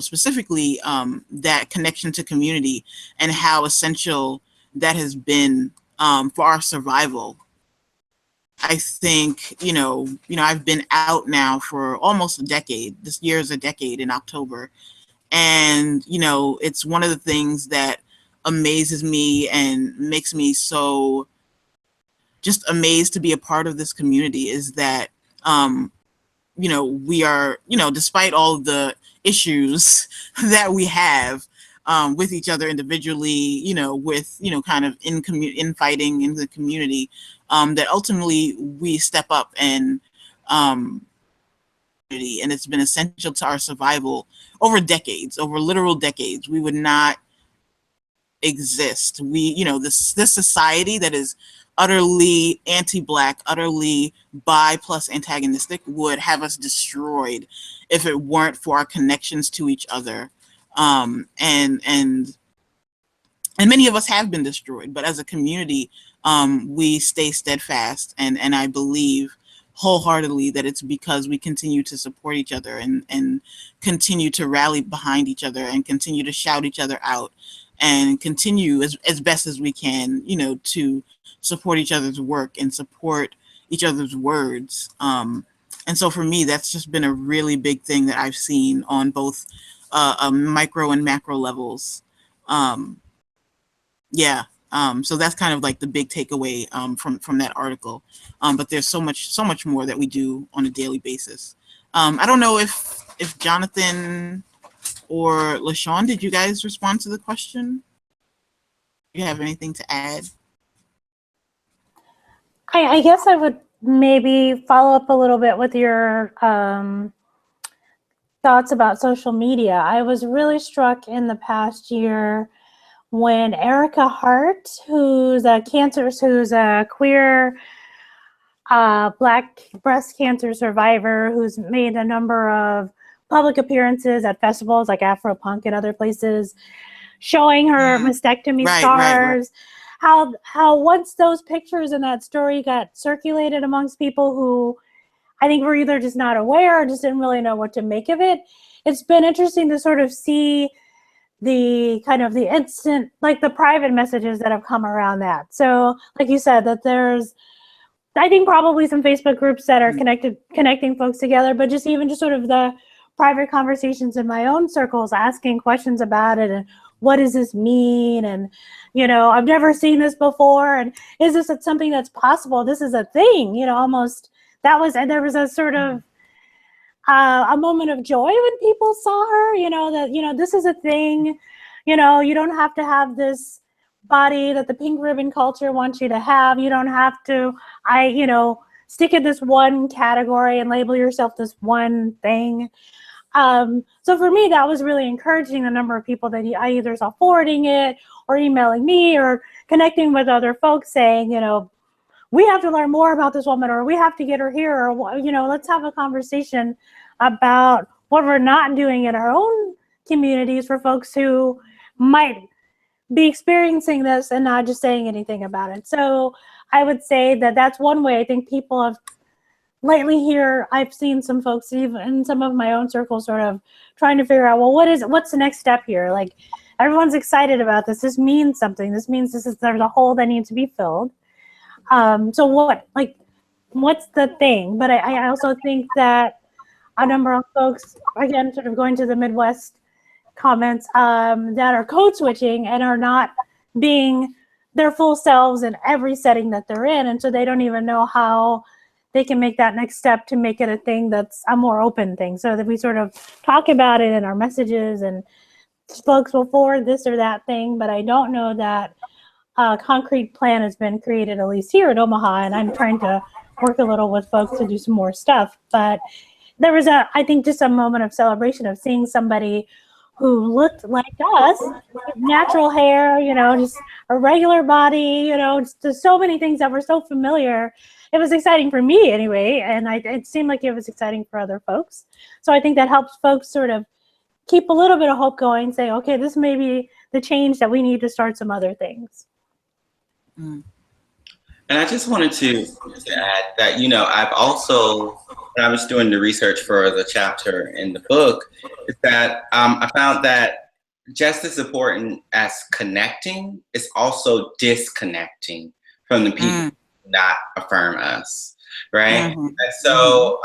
specifically that connection to community and how essential that has been for our survival. I think, I've been out now for almost a decade. This year is a decade in October. And, it's one of the things that amazes me and makes me so just amazed to be a part of this community is that, we are, despite all the issues that we have, with each other individually, with, kind of infighting in the community, that ultimately we step up and it's been essential to our survival over decades, over literal decades. We would not exist. This society that is utterly anti-Black, utterly bi plus antagonistic would have us destroyed if it weren't for our connections to each other. And many of us have been destroyed, but as a community, we stay steadfast, and I believe wholeheartedly that it's because we continue to support each other and continue to rally behind each other and continue to shout each other out and continue as best as we can, to support each other's work and support each other's words. And so for me, that's just been a really big thing that I've seen on both micro and macro levels. So that's kind of like the big takeaway from that article. But there's so much more that we do on a daily basis. I don't know if Jonathan or LaShaune, did you guys respond to the question? Do you have anything to add? I guess I would maybe follow up a little bit with your thoughts about social media. I was really struck in the past year when Erica Hart, who's a queer Black breast cancer survivor who's made a number of public appearances at festivals like Afropunk and other places, showing her mastectomy scars. Right. How once those pictures and that story got circulated amongst people who I think were either just not aware or just didn't really know what to make of it, it's been interesting to sort of see the kind of the instant, like the private messages that have come around that. So like you said, that there's, I think probably some Facebook groups that are connecting folks together, but just sort of the private conversations in my own circles, asking questions about it and what does this mean? And, I've never seen this before. And is this something that's possible? This is a thing, almost and there was a sort of a moment of joy when people saw her, that, this is a thing, you don't have to have this body that the pink ribbon culture wants you to have. You don't have to, stick in this one category and label yourself this one thing. So for me, that was really encouraging, the number of people that I either saw forwarding it or emailing me or connecting with other folks saying, we have to learn more about this woman, or we have to get her here, or, let's have a conversation about what we're not doing in our own communities for folks who might be experiencing this and not just saying anything about it. So I would say that that's one way I think people have lately here. I've seen some folks, even in some of my own circles, sort of trying to figure out, well, what's the next step here? Like, everyone's excited about this. This means something. This means there's a hole that needs to be filled. So what's the thing? But I also think that a number of folks, again, sort of going to the Midwest comments, that are code switching and are not being their full selves in every setting that they're in. And so they don't even know how they can make that next step to make it a thing that's a more open thing. So that we sort of talk about it in our messages, and folks will forward this or that thing, but I don't know that a concrete plan has been created, at least here at Omaha, and I'm trying to work a little with folks to do some more stuff. But there was I think just a moment of celebration of seeing somebody who looked like us, with natural hair, just a regular body, just so many things that were so familiar. It was exciting for me anyway, and it seemed like it was exciting for other folks. So I think that helps folks sort of keep a little bit of hope going, say, okay, this may be the change that we need to start some other things. And I just wanted to add that, I've also, when I was doing the research for the chapter in the book, is that I found that just as important as connecting is also disconnecting from the people who do not affirm us, right? And so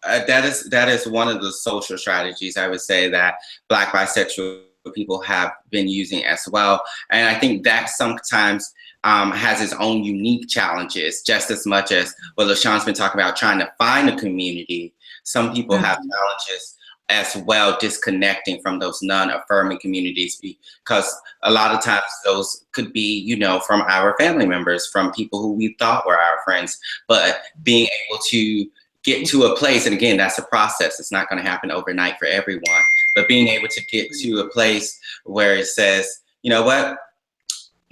that is one of the social strategies I would say that Black bisexual people have been using as well. And I think that sometimes has its own unique challenges, just as much as what LaShaune's been talking about, trying to find a community. Some people have challenges as well, disconnecting from those non-affirming communities, because a lot of times those could be, from our family members, from people who we thought were our friends, but being able to get to a place, and again, that's a process. It's not going to happen overnight for everyone, but being able to get to a place where it says, you know what?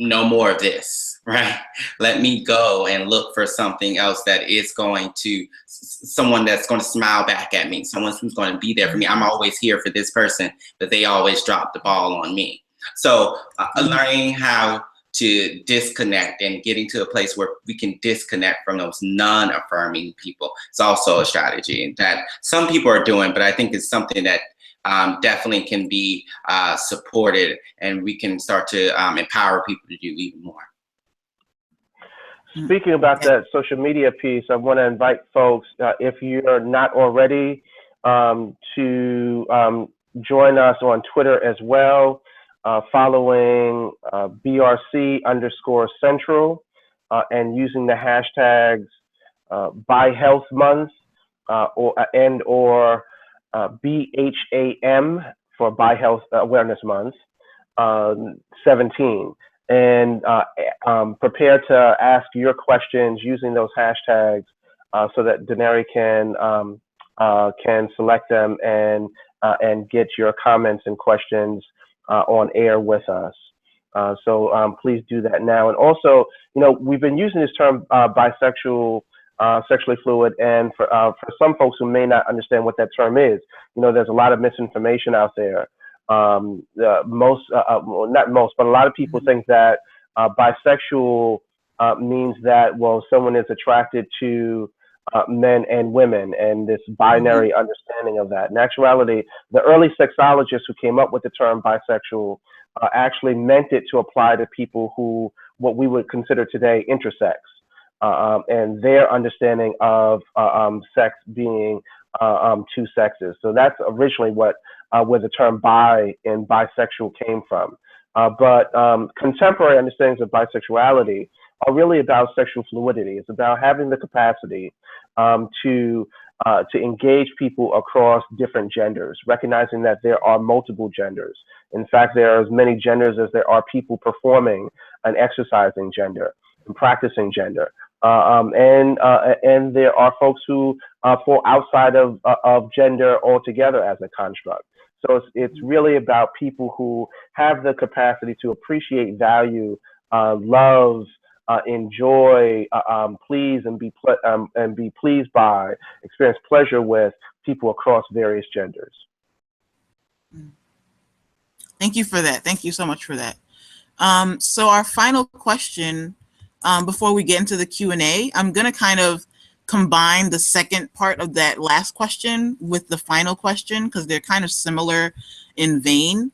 No more of this, right? Let me go and look for something else that is going to, someone that's going to smile back at me, someone who's going to be there for me. I'm always here for this person, but they always drop the ball on me. So learning how to disconnect and getting to a place where we can disconnect from those non-affirming people is also a strategy that some people are doing, but I think it's something that definitely can be supported, and we can start to empower people to do even more. Speaking about that social media piece, I want to invite folks, if you're not already, to join us on Twitter as well, following BRC_Central, and using the hashtags Bi Health Month or BHAM for Bi Health Awareness Month 17, and prepare to ask your questions using those hashtags so that Denarii can select them and get your comments and questions on air with us. So please do that now. And also, we've been using this term bisexual, sexually fluid, and for some folks who may not understand what that term is, there's a lot of misinformation out there. Not most, but a lot of people think that bisexual means that, well, someone is attracted to men and women, and this binary understanding of that. In actuality, the early sexologists who came up with the term bisexual actually meant it to apply to people who, what we would consider today, intersex. And their understanding of sex being two sexes. So that's originally where the term bi and bisexual came from. But contemporary understandings of bisexuality are really about sexual fluidity. It's about having the capacity to engage people across different genders, recognizing that there are multiple genders. In fact, there are as many genders as there are people performing and exercising gender and practicing gender. And there are folks who fall outside of gender altogether as a construct. So it's really about people who have the capacity to appreciate, value, love, enjoy, please, and be pleased by, experience pleasure with people across various genders. Thank you for that. Thank you so much for that. So our final question, before we get into the Q&A, I'm going to kind of combine the second part of that last question with the final question because they're kind of similar in vein.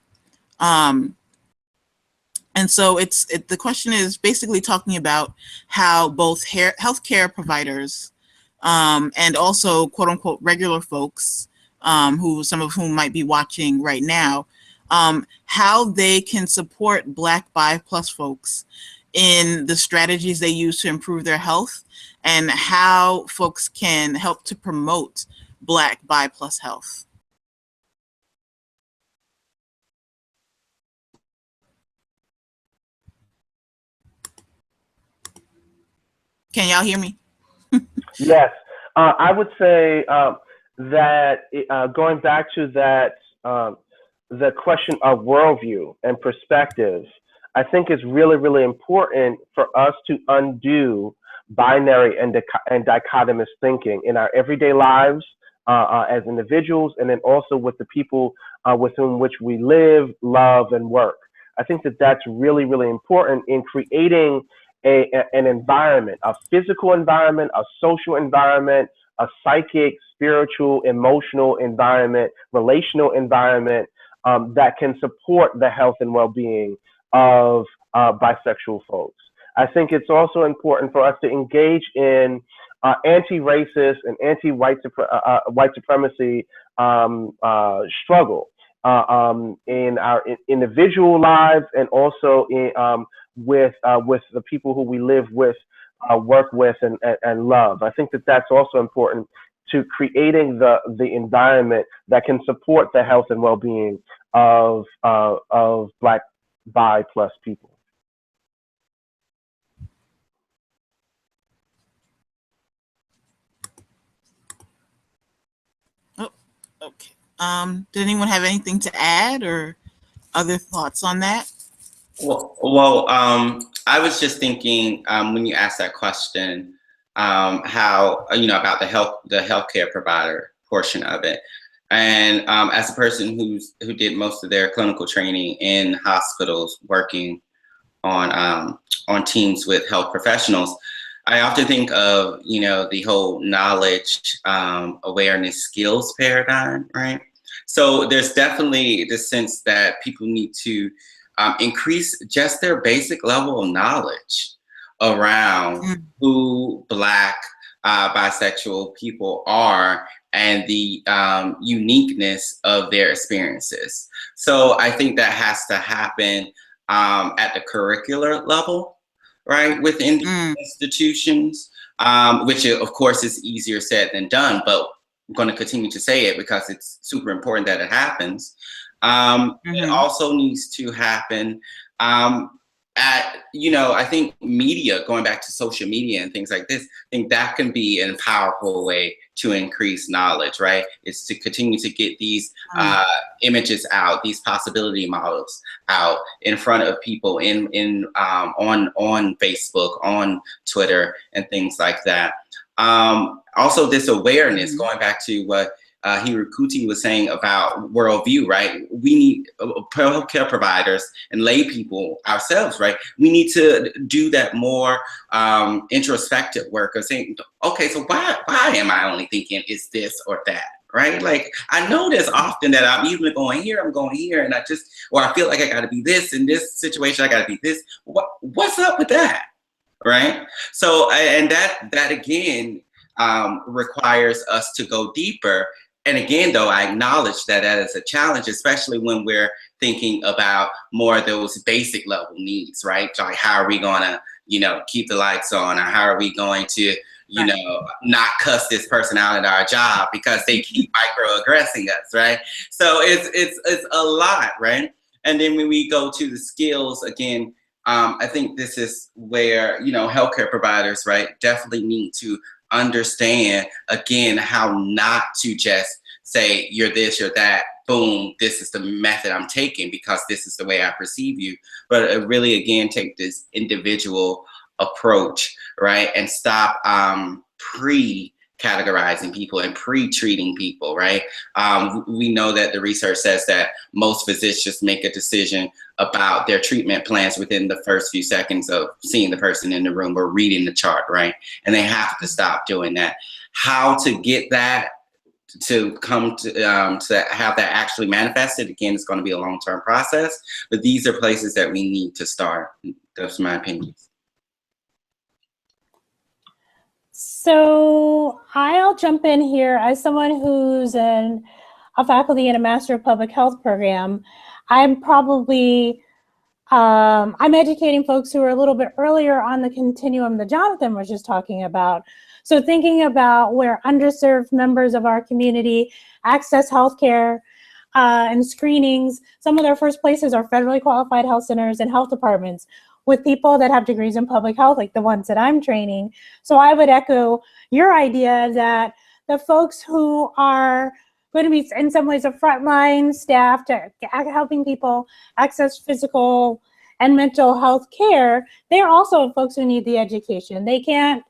And so the question is basically talking about how both healthcare providers and also quote unquote regular folks, some of whom might be watching right now, how they can support Black bi+ folks in the strategies they use to improve their health and how folks can help to promote Black, bi, plus health. Can y'all hear me? Yes, I would say that going back to that, the question of worldview and perspective, I think is really, really important for us to undo binary and dichotomous thinking in our everyday lives as individuals, and then also with the people with whom which we live, love, and work. I think that that's really, really important in creating an environment, a physical environment, a social environment, a psychic, spiritual, emotional environment, relational environment that can support the health and well-being of bisexual folks. I think it's also important for us to engage in anti-racist and anti-white white supremacy struggle in our individual lives, and also in, with the people who we live with, work with, and love. I think that that's also important to creating the environment that can support the health and well-being of Black, bi, plus people. Oh, okay. Did anyone have anything to add or other thoughts on that? Well, I was just thinking when you asked that question, how about the healthcare provider portion of it, and as a person who did most of their clinical training in hospitals, working on teams with health professionals, I often think of the whole knowledge, awareness, skills paradigm, right? So there's definitely this sense that people need to increase just their basic level of knowledge around who Black, bisexual people are and the uniqueness of their experiences. So I think that has to happen at the curricular level, right, within the institutions, which of course is easier said than done, but I'm going to continue to say it because it's super important that it happens. It also needs to happen at, I think media, going back to social media and things like this, I think that can be a powerful way to increase knowledge, right? It's to continue to get these images out, these possibility models out in front of people on Facebook, on Twitter, and things like that. Also, this awareness, going back to what Herukhuti was saying about worldview, right? We need healthcare providers and lay people ourselves, right? We need to do that more introspective work of saying, okay, so why am I only thinking it's this or that, right? Like, I notice often that I'm even going here, and I feel like I gotta be this in this situation, I gotta be this. What's up with that, right? So, and that again requires us to go deeper. And again, though, I acknowledge that is a challenge, especially when we're thinking about more of those basic level needs, right? Like, how are we gonna, keep the lights on, or how are we going to, not cuss this person out at our job because they keep microaggressing us, right? So it's a lot, right? And then when we go to the skills, again, I think this is where, healthcare providers, right, definitely need to understand, again, how not to just say you're this, you're that, boom, this is the method I'm taking because this is the way I perceive you. But really, again, take this individual approach, right, and stop pre-categorizing people and pre-treating people, right? We know that the research says that most physicians make a decision about their treatment plans within the first few seconds of seeing the person in the room or reading the chart, right? And they have to stop doing that. How to get that to come to have that actually manifested, again, it's going to be a long-term process, but these are places that we need to start. That's my opinion. So I'll jump in here as someone who's a faculty in a Master of Public Health program. I'm probably I'm educating folks who are a little bit earlier on the continuum that Jonathan was just talking about. So thinking about where underserved members of our community access healthcare and screenings. Some of their first places are federally qualified health centers and health departments with people that have degrees in public health, like the ones that I'm training. So I would echo your idea that the folks who are going to be in some ways a frontline staff to helping people access physical and mental health care, they're also folks who need the education. They can't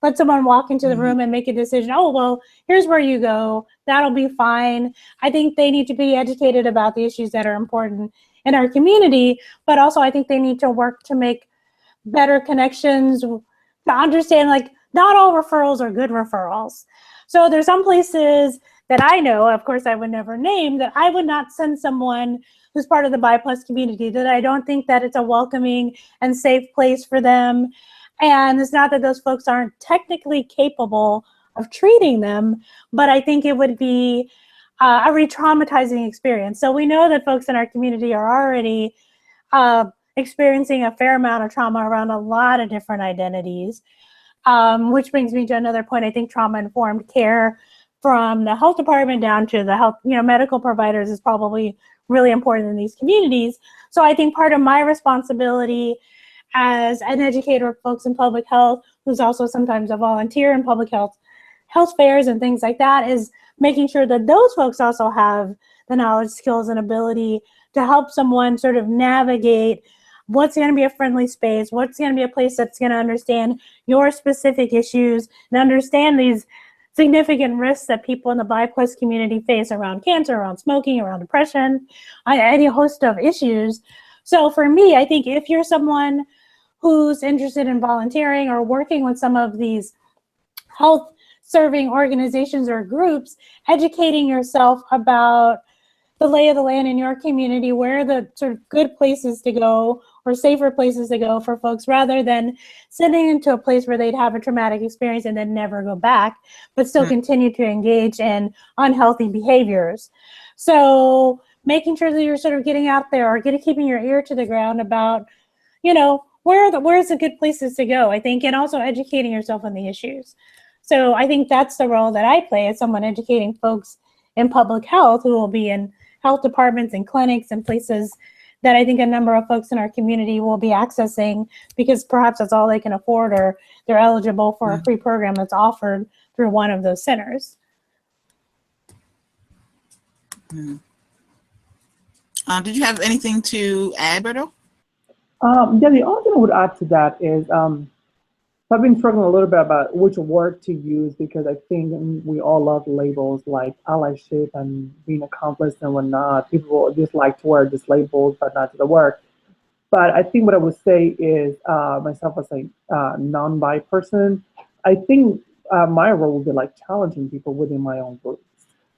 let someone walk into the room and make a decision, oh, well, here's where you go, that'll be fine. I think they need to be educated about the issues that are important in our community, but also I think they need to work to make better connections, to understand like not all referrals are good referrals. So there's some places that I know, of course I would never name, that I would not send someone who's part of the BI+ community, that I don't think that it's a welcoming and safe place for them. And it's not that those folks aren't technically capable of treating them, but I think it would be a re-traumatizing experience. So we know that folks in our community are already experiencing a fair amount of trauma around a lot of different identities, which brings me to another point. I think trauma-informed care from the health department down to the health, medical providers is probably really important in these communities. So I think part of my responsibility as an educator of folks in public health, who's also sometimes a volunteer in public health fairs and things like that, is making sure that those folks also have the knowledge, skills, and ability to help someone sort of navigate what's going to be a friendly space, what's going to be a place that's going to understand your specific issues and understand these significant risks that people in the BI+ community face around cancer, around smoking, around depression, any host of issues. So for me, I think if you're someone who's interested in volunteering or working with some of these health serving organizations or groups, educating yourself about the lay of the land in your community, where are the sort of good places to go or safer places to go for folks, rather than sending them to a place where they'd have a traumatic experience and then never go back, but still continue to engage in unhealthy behaviors. So making sure that you're sort of getting out there or keeping your ear to the ground about, where's the good places to go, I think, and also educating yourself on the issues. So I think that's the role that I play as someone educating folks in public health who will be in health departments and clinics and places that I think a number of folks in our community will be accessing because perhaps that's all they can afford or they're eligible for a free program that's offered through one of those centers. Did you have anything to add, Roberto? Yeah, the only thing I would add to that is I've been struggling a little bit about which word to use because I think we all love labels like allyship and being accomplished and whatnot. People just like to wear these labels, but not to the work. But I think what I would say is myself as a non-bi person, I think my role would be like challenging people within my own groups,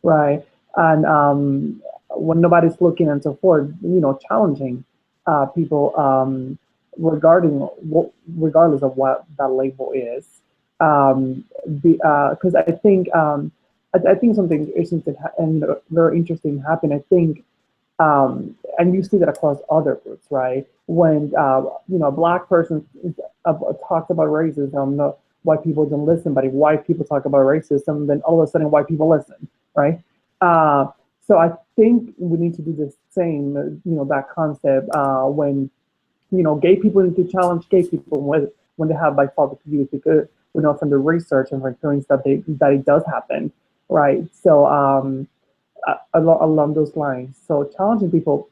right? And when nobody's looking and so forth, challenging people regardless of what that label is, because I think something interesting and very interesting happened. I think, and you see that across other groups, right? When a Black person talks about racism, white people don't listen, but if white people talk about racism, then all of a sudden white people listen, right? So I think we need to do the same, that concept when. Gay people need to challenge gay people when they have biphobic views, because we know from the research and from experience that it does happen, right? So along those lines, so challenging people,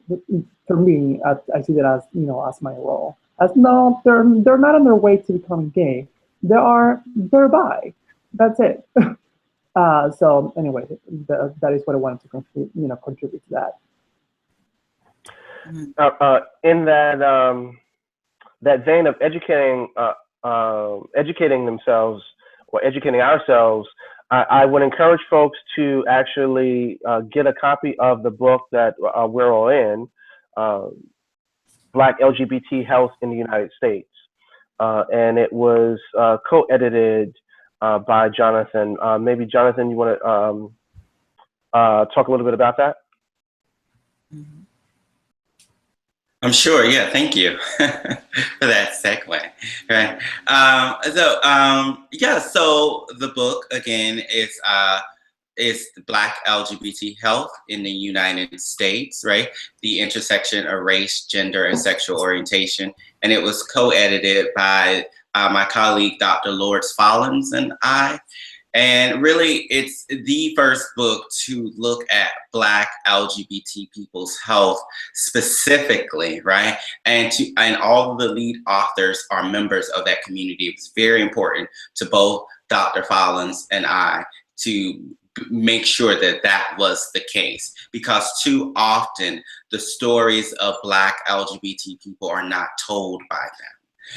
for me, I see that as as my role. As no, they're not on their way to becoming gay. They're bi. That's it. So anyway, that is what I wanted to contribute to that. In that vein of educating themselves or educating ourselves, I would encourage folks to actually get a copy of the book that we're all in, Black LGBT Health in the United States. And it was co-edited by Jonathan. Maybe Jonathan, you want to talk a little bit about that? I'm sure. Yeah, thank you for that segue. Right. Yeah. So the book again is Black LGBT Health in the United States. Right. The intersection of race, gender, and sexual orientation, and it was co-edited by my colleague Dr. Lords Follins and I. And really, it's the first book to look at Black LGBT people's health specifically, right? And all of the lead authors are members of that community. It was very important to both Dr. Follins and I to make sure that that was the case, because too often the stories of Black LGBT people are not told by them.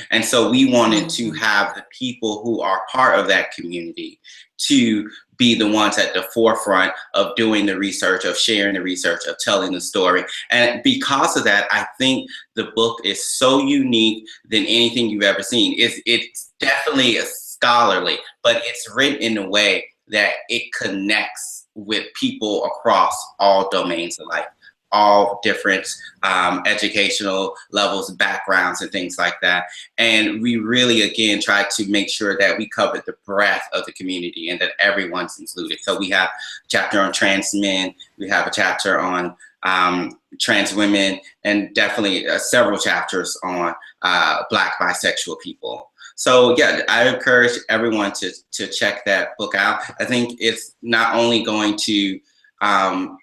And so we wanted to have the people who are part of that community to be the ones at the forefront of doing the research, of sharing the research, of telling the story. And because of that, I think the book is so unique than anything you've ever seen. It's definitely a scholarly, but it's written in a way that it connects with people across all domains of life, all different educational levels, backgrounds, and things like that. And we really, again, tried to make sure that we covered the breadth of the community and that everyone's included. So we have a chapter on trans men, we have a chapter on trans women, and definitely several chapters on Black bisexual people. So yeah, I encourage everyone to check that book out. I think it's not only going to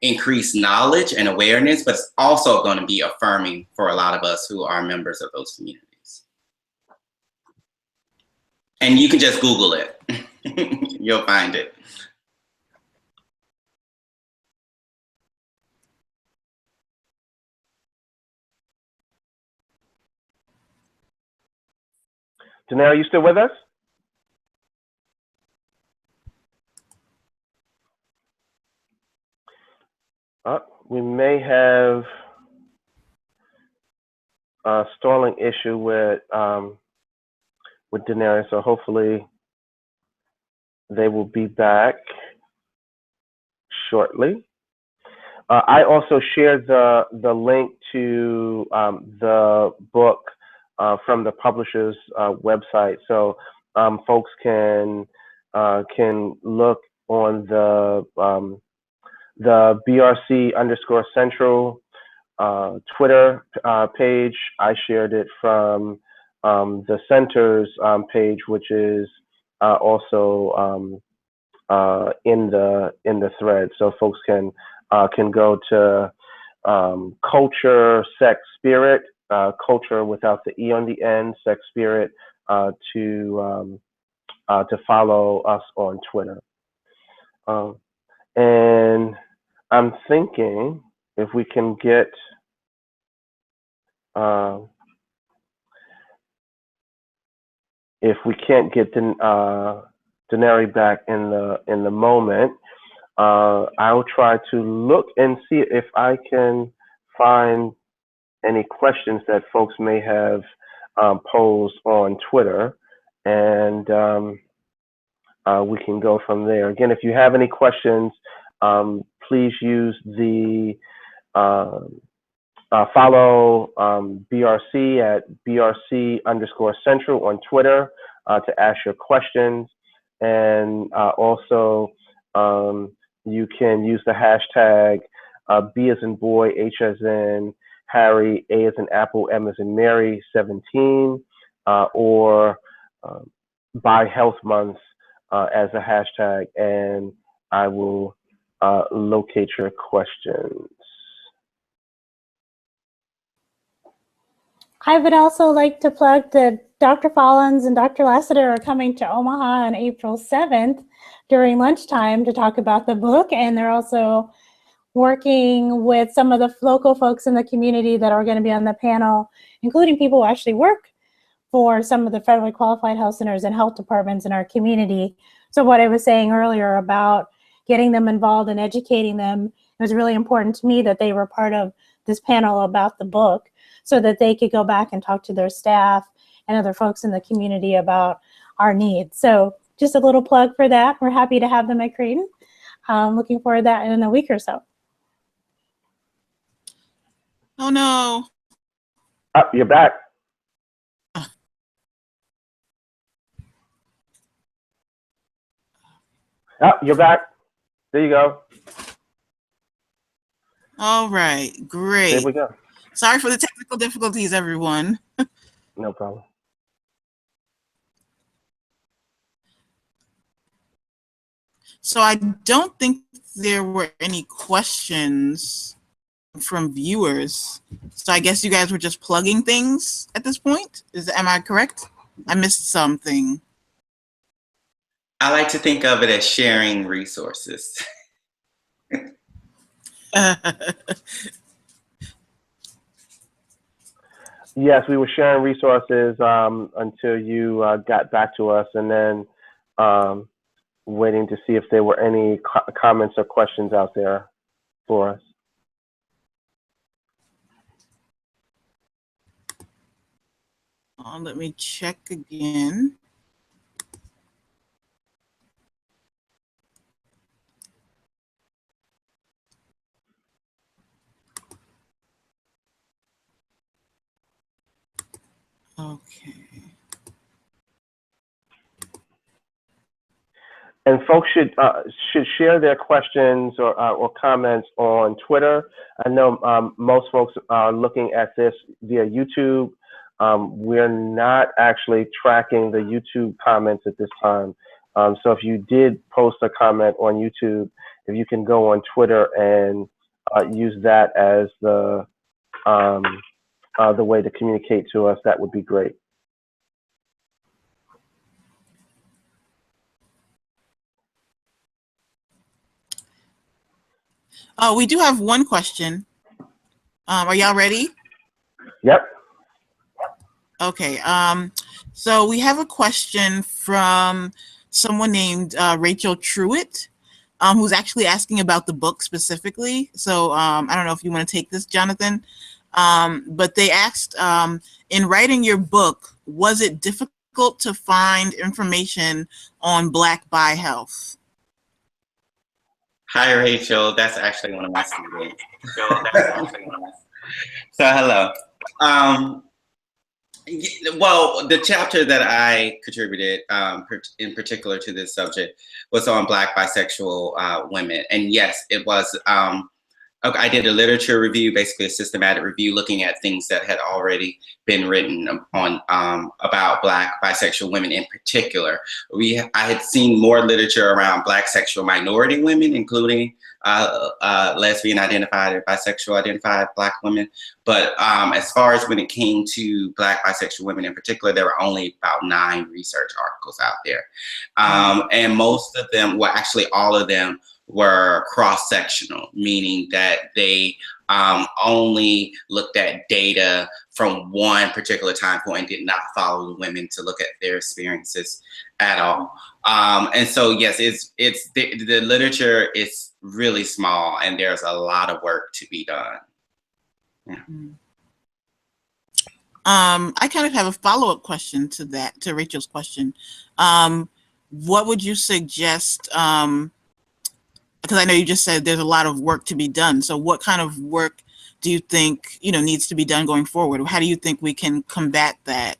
increase knowledge and awareness, but it's also going to be affirming for a lot of us who are members of those communities. And you can just Google it. You'll find it. Denarii, are you still with us? We may have a stalling issue with Denarii, so hopefully they will be back shortly. I also shared the link to the book from the publisher's website, so folks can look on the BRC_Central Twitter page. I shared it from the center's page, which is also in the thread, so folks can go to culture, sex, spirit, culture without the E on the end, sex, spirit, to follow us on Twitter. And I'm thinking if we can get if we can't get Denarii back in the moment, I'll try to look and see if I can find any questions that folks may have posed on Twitter, and we can go from there. Again, if you have any questions, please use the follow BRC at BRC_Central on Twitter to ask your questions. And also you can use the hashtag B as in boy, H as in Harry, A as in Apple, M as in Mary 17, or by Health Month as a hashtag, and I will locate your questions. I would also like to plug that Dr. Follins and Dr. Lassiter are coming to Omaha on April 7th during lunchtime to talk about the book, and they're also working with some of the local folks in the community that are going to be on the panel, including people who actually work for some of the federally qualified health centers and health departments in our community. So what I was saying earlier about getting them involved and educating them, it was really important to me that they were part of this panel about the book so that they could go back and talk to their staff and other folks in the community about our needs. So just a little plug for that. We're happy to have them at Creighton. Looking forward to that in a week or so. Oh no. Oh, you're back. Oh, you're back. There you go. All right, great. There we go. Sorry for the technical difficulties, everyone. No problem. So I don't think there were any questions from viewers. So I guess you guys were just plugging things at this point. Am I correct? I missed something. I like to think of it as sharing resources. Yes, we were sharing resources until you got back to us, and then waiting to see if there were any comments or questions out there for us. Let me check again. Okay. And folks should share their questions or comments on Twitter. I know most folks are looking at this via YouTube. We're not actually tracking the YouTube comments at this time. So if you did post a comment on YouTube, if you can go on Twitter and use that as the way to communicate to us, that would be great. Oh, we do have one question. Are y'all ready? Yep. Okay. So we have a question from someone named Rachel Truitt, who's actually asking about the book specifically. So I don't know if you want to take this, Jonathan. But they asked, in writing your book, was it difficult to find information on Black bi health? Hi, Rachel. That's actually one of my students. So hello. Well, the chapter that I contributed in particular to this subject was on Black bisexual women. And yes, it was, I did a literature review, basically a systematic review looking at things that had already been written on about Black bisexual women in particular. I had seen more literature around Black sexual minority women, including lesbian identified or bisexual identified Black women. But as far as when it came to Black bisexual women in particular, there were only about 9 research articles out there. And most of them, well, actually all of them, were cross-sectional, meaning that they only looked at data from one particular time point and did not follow the women to look at their experiences at all. And so, yes, the literature is really small, and there's a lot of work to be done. Yeah. I kind of have a follow-up question to that, to Rachel's question. What would you suggest? Because I know you just said there's a lot of work to be done. So what kind of work do you think, needs to be done going forward? How do you think we can combat that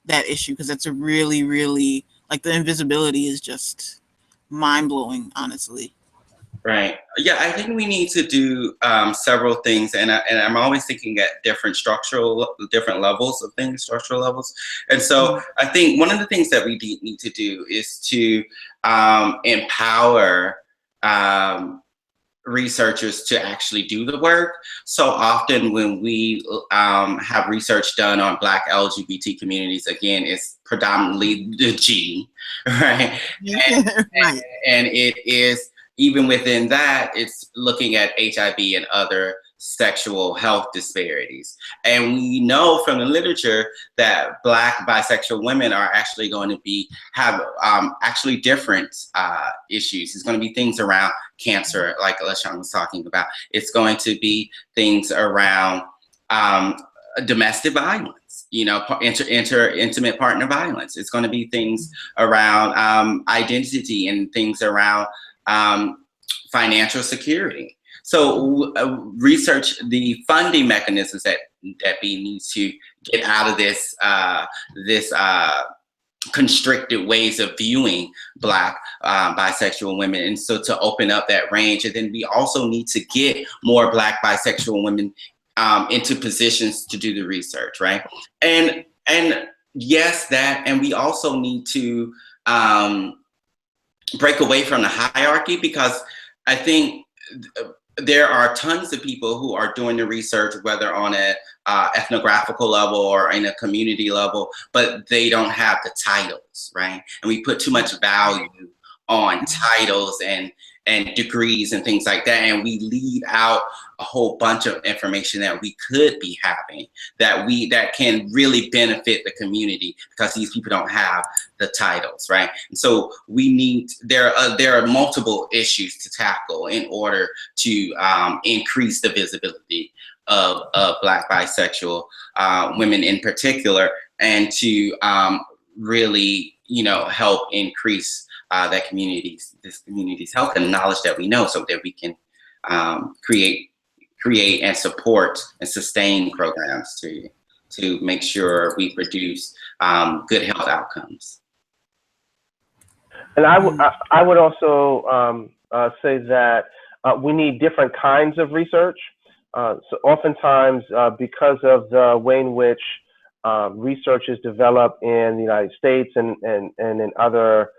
issue? Because that's a really, really, like, the invisibility is just mind-blowing, honestly. Right. Yeah, I think we need to do several things, and I'm always thinking at different levels of things, structural levels. And so I think one of the things that we need to do is to empower researchers to actually do the work. So often when we have research done on Black LGBT communities, again, it's predominantly the G, right? And it is, even within that, it's looking at HIV and other sexual health disparities. And we know from the literature that Black bisexual women are actually going to have actually different issues. It's going to be things around cancer, like LaShaune was talking about. It's going to be things around domestic violence, intimate partner violence. It's going to be things around identity and things around financial security. So research the funding mechanisms that we need to get out of this constricted ways of viewing Black bisexual women, and so to open up that range. And then we also need to get more Black bisexual women into positions to do the research, right? And yes, that, and we also need to break away from the hierarchy, because I think there are tons of people who are doing the research, whether on a ethnographical level or in a community level, but they don't have the titles, right? And we put too much value on titles and degrees and things like that, and we leave out a whole bunch of information that we could be having, that can really benefit the community, because these people don't have the titles, right? And so we need, there are multiple issues to tackle in order to increase the visibility of Black bisexual women in particular, and to really, help increase this community's health and knowledge that we know, so that we can create and support and sustain programs to make sure we produce good health outcomes. And I would also say that we need different kinds of research. So oftentimes, because of the way in which research is developed in the United States and in other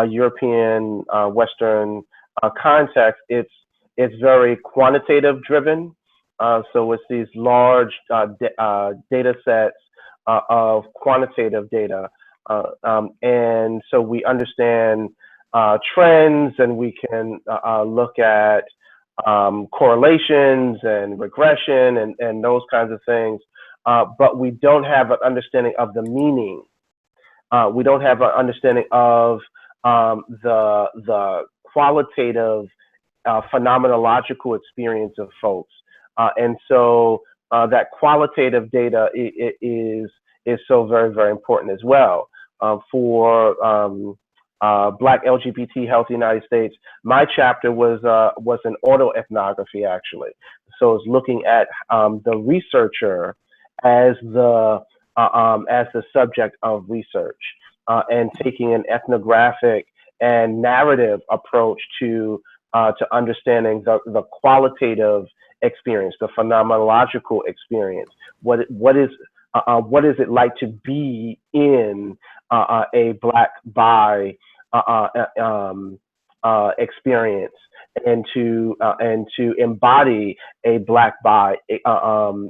European, Western contexts, it's very quantitative driven. So it's these large data sets of quantitative data. And so we understand trends, and we can look at correlations and regression and those kinds of things. But we don't have an understanding of the meaning. We don't have an understanding of the qualitative phenomenological experience of folks. And so that qualitative data is so very, very important as well. For Black LGBT Health in the United States, my chapter was an autoethnography, actually. So it's looking at the researcher as the subject of research, and taking an ethnographic and narrative approach to understanding the qualitative experience, the phenomenological experience. What is it like to be in a Black bi experience, and to embody a Black bi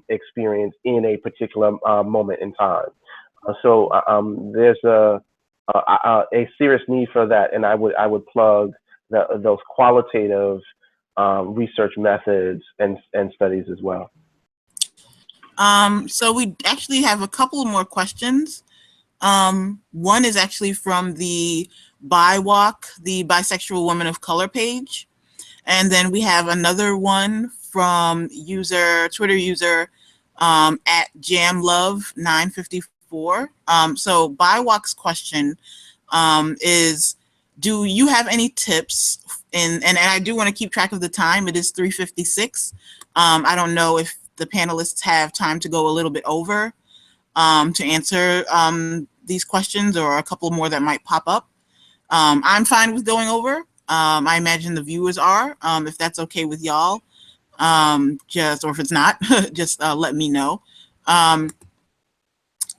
experience in a particular moment in time. So there's a serious need for that, and I would plug those qualitative research methods and studies as well. So we actually have a couple more questions. One is actually from the BIWalk, the Bisexual Woman of Color page. And then we have another one from Twitter user at jamlove954. So BIWalk's question is, do you have any tips? And I do want to keep track of the time. It is 3:56. I don't know if the panelists have time to go a little bit over to answer these questions, or a couple more that might pop up. I'm fine with going over. I imagine the viewers are, if that's okay with y'all. Or if it's not, just let me know.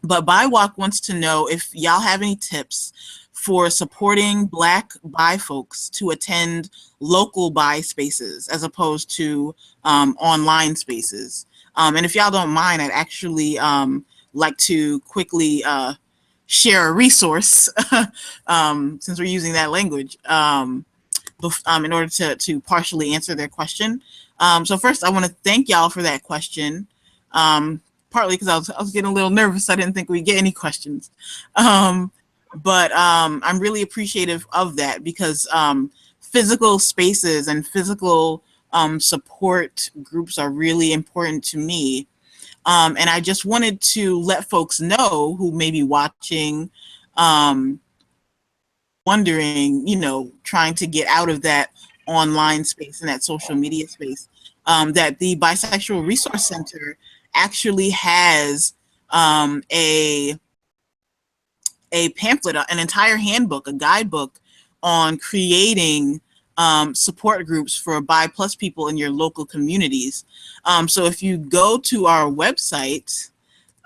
But BIWalk wants to know if y'all have any tips for supporting Black bi folks to attend local bi spaces as opposed to online spaces. And if y'all don't mind, I'd actually like to quickly share a resource since we're using that language in order to partially answer their question. So first, I want to thank y'all for that question. Partly because I was getting a little nervous. I didn't think we'd get any questions. But I'm really appreciative of that, because physical spaces and physical support groups are really important to me. And I just wanted to let folks know who may be watching, wondering, trying to get out of that online space and that social media space, that the Bisexual Resource Center actually has a pamphlet, an entire handbook, a guidebook on creating support groups for bi+ people in your local communities. So if you go to our website,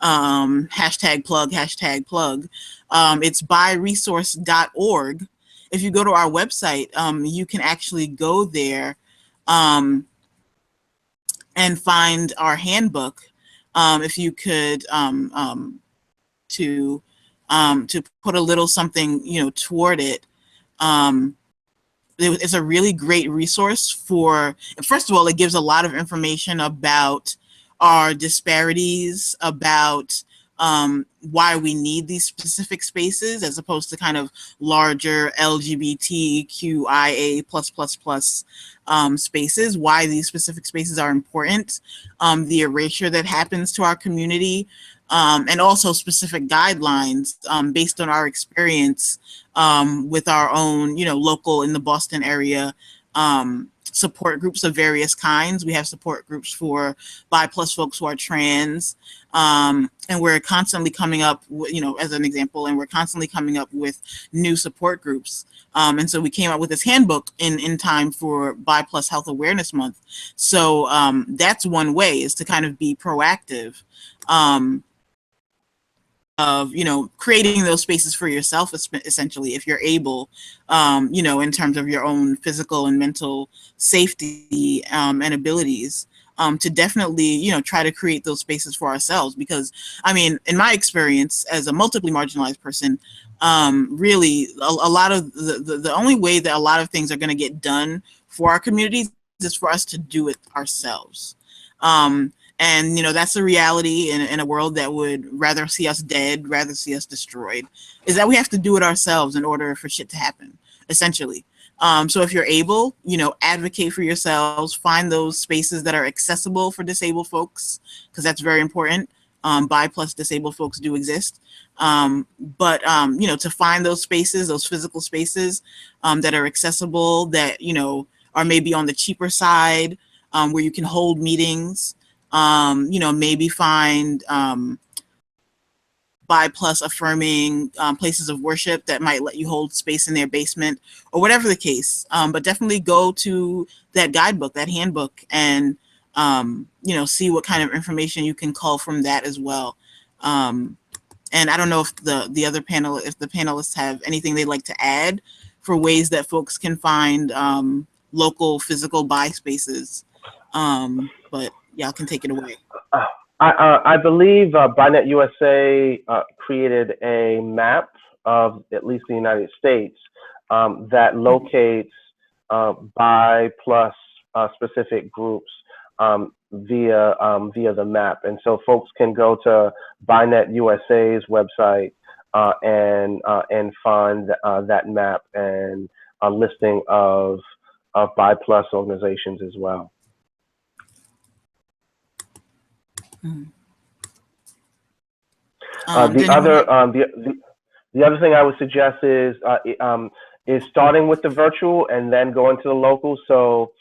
hashtag plug, it's biresource.org. If you go to our website, you can actually go there and find our handbook. If you could to put a little something, you know, toward it. It's a really great resource for, first of all, it gives a lot of information about our disparities, about why we need these specific spaces as opposed to kind of larger LGBTQIA+++ spaces, why these specific spaces are important, the erasure that happens to our community, and also specific guidelines based on our experience with our own, you know, local in the Boston area support groups of various kinds. We have support groups for bi+ folks who are trans, and we're constantly coming up, you know, as an example, and we're constantly coming up with new support groups. And so we came out with this handbook in time for Bi+ Health Awareness Month. So that's one way, is to kind of be proactive. Of, you know, creating those spaces for yourself, essentially, if you're able, you know, in terms of your own physical and mental safety and abilities, to definitely, you know, try to create those spaces for ourselves. Because, I mean, in my experience as a multiply marginalized person, really, a lot of the only way that a lot of things are going to get done for our communities is for us to do it ourselves. And, you know, that's the reality in a world that would rather see us dead, rather see us destroyed, is that we have to do it ourselves in order for shit to happen, essentially. So if you're able, you know, advocate for yourselves, find those spaces that are accessible for disabled folks, because that's very important. Bi+ disabled folks do exist. But, you know, to find those spaces, those physical spaces that are accessible, that, you know, are maybe on the cheaper side, where you can hold meetings. You know, maybe find bi+ affirming places of worship that might let you hold space in their basement, or whatever the case. But definitely go to that guidebook, that handbook, and you know, see what kind of information you can cull from that as well. And I don't know if the other panelists have anything they'd like to add for ways that folks can find local physical bi spaces. But y'all can take it away. I believe BiNet USA created a map of at least the United States that locates bi+ specific groups via the map, and so folks can go to BiNet USA's website and find that map and a listing of bi+ organizations as well. The other thing I would suggest is starting with the virtual and then going to the local. So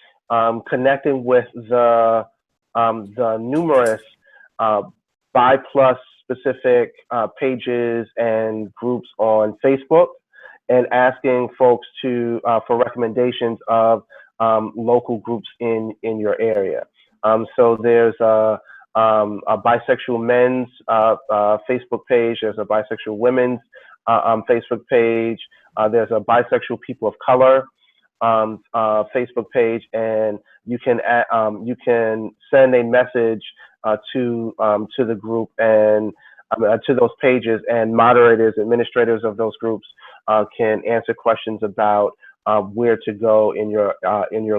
connecting with the numerous bi+ specific pages and groups on Facebook, and asking folks for recommendations of local groups in your area. So there's a bisexual men's Facebook page. There's a bisexual women's Facebook page. There's a bisexual people of color Facebook page, and you can send a message to the group and to those pages, and moderators, administrators of those groups can answer questions about where to go in your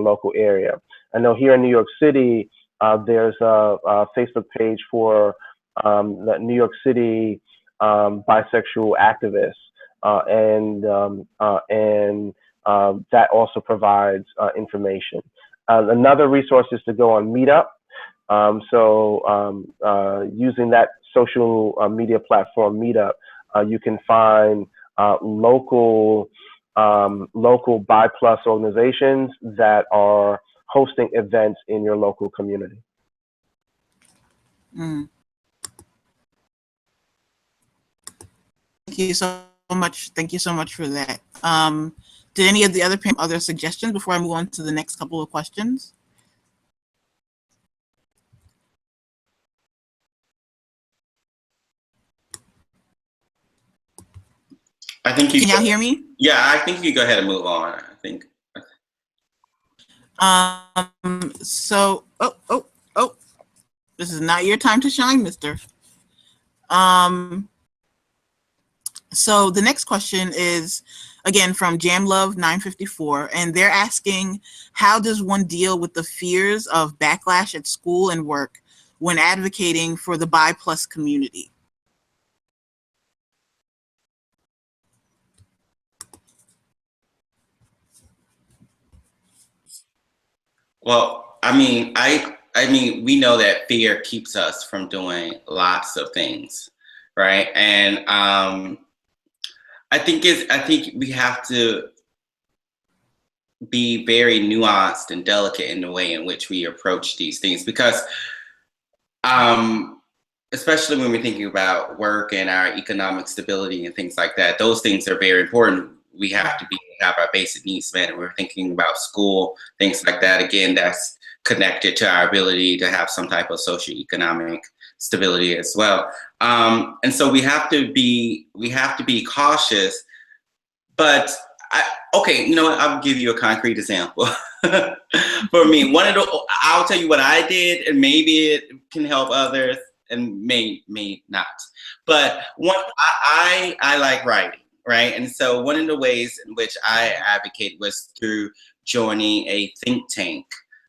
local area. I know here in New York City, there's a Facebook page for the New York City bisexual activists, and that also provides information. Another resource is to go on Meetup. Using that social media platform Meetup, you can find local bi+ organizations that are hosting events in your local community. Mm. Thank you so much. Thank you so much for that. Did any of the other suggestions before I move on to the next couple of questions? I think you. Can y'all hear me? Yeah, I think you go ahead and move on. I think. So, this is not your time to shine, mister. So the next question is, again, from JamLove954, and they're asking, how does one deal with the fears of backlash at school and work when advocating for the bi+ community? Well, I mean, we know that fear keeps us from doing lots of things, right? And I think we have to be very nuanced and delicate in the way in which we approach these things, because especially when we're thinking about work and our economic stability and things like that, those things are very important. We have to have our basic needs met. And we're thinking about school, things like that. Again, that's connected to our ability to have some type of socioeconomic stability as well. And so we have to be cautious. But okay, you know what? I'll give you a concrete example. For me, I'll tell you what I did, and maybe it can help others, and may not. But I like writing, right? And so one of the ways in which I advocate was through joining a think tank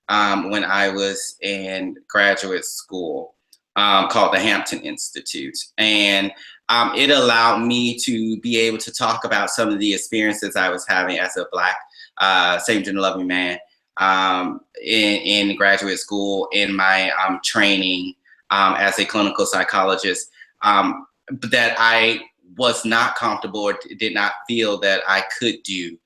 when I was in graduate school called the Hampton Institute. And it allowed me to be able to talk about some of the experiences I was having as a Black same-gender loving man in graduate school, in my training as a clinical psychologist, that I was not comfortable or did not feel that I could do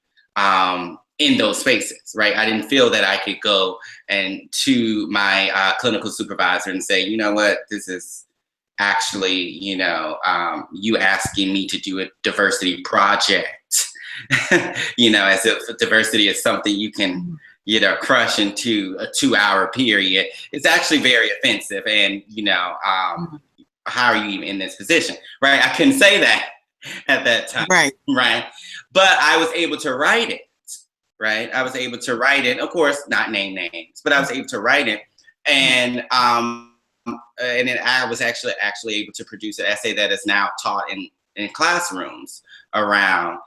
in those spaces, right? I didn't feel that I could go and to my clinical supervisor and say, you know what, this is actually, you know, you asking me to do a diversity project, you know, as if diversity is something you can, you know, crush into a 2-hour period. It's actually very offensive. And, you know, how are you even in this position, right? I couldn't say that at that time, right? But I was able to write it, right? I was able to write it, of course, not name names, but I was able to write it. And then I was actually able to produce an essay that is now taught in classrooms around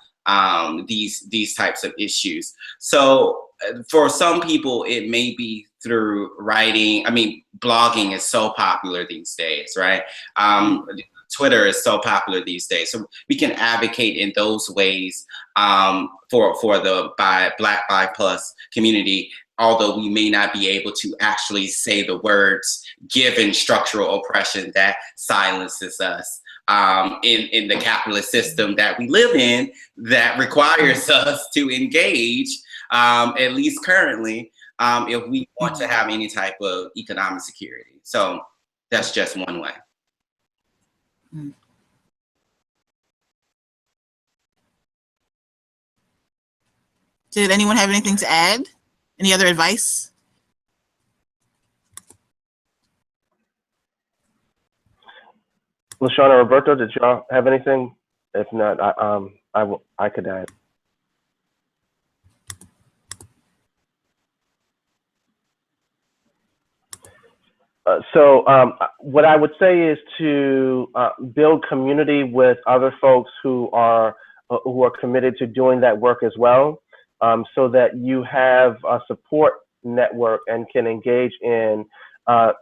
these types of issues. So for some people, it may be through writing. I mean, blogging is so popular these days, right? Twitter is so popular these days. So we can advocate in those ways for the Black bi+ community, although we may not be able to actually say the words, given structural oppression that silences us in the capitalist system that we live in, that requires us to engage, at least currently, if we want to have any type of economic security. So that's just one way. Did anyone have anything to add? Any other advice? LaShaune or Roberto, did y'all have anything? If not, I could add. So what I would say is to build community with other folks who are committed to doing that work as well, so that you have a support network and can engage in not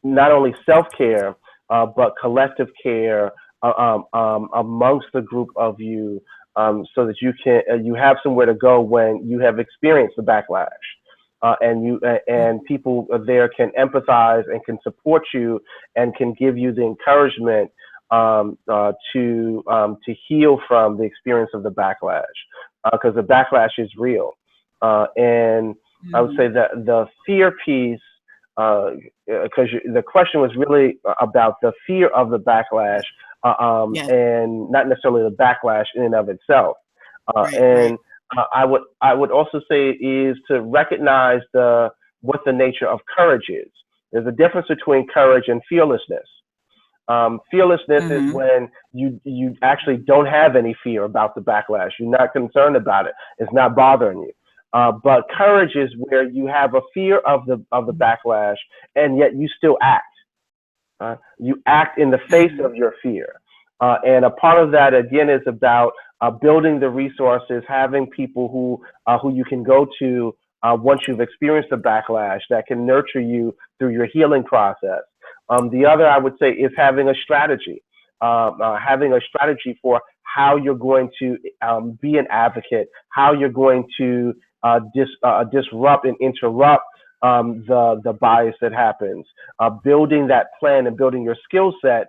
only self-care, but collective care amongst the group of you, so that you have somewhere to go when you have experienced the backlash. And people there can empathize and can support you and can give you the encouragement to heal from the experience of the backlash, because the backlash is real. And I would say that the fear piece, because the question was really about the fear of the backlash, and not necessarily the backlash in and of itself. I would also say is to recognize what the nature of courage is. There's a difference between courage and fearlessness. Fearlessness is when you actually don't have any fear about the backlash. You're not concerned about it. It's not bothering you. But courage is where you have a fear of the backlash, and yet you still act. You act in the face of your fear. And a part of that, again, is about building the resources, having people who you can go to once you've experienced the backlash that can nurture you through your healing process. The other, I would say, is having a strategy, for how you're going to be an advocate, how you're going to disrupt and interrupt the bias that happens, building that plan and building your skill set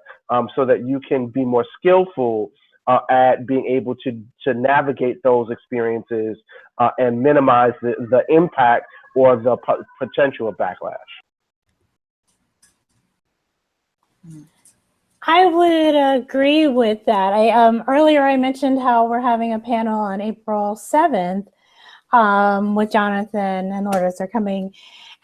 so that you can be more skillful at being able to navigate those experiences and minimize the impact or the potential of backlash. I would agree with that. Earlier I mentioned how we're having a panel on April 7th with Jonathan and Lourdes are coming.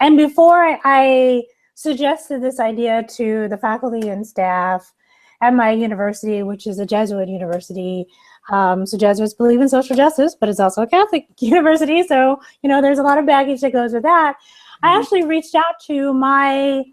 And before I suggested this idea to the faculty and staff at my university, which is a Jesuit university. So Jesuits believe in social justice, but it's also a Catholic university. So, there's a lot of baggage that goes with that. I actually reached out to my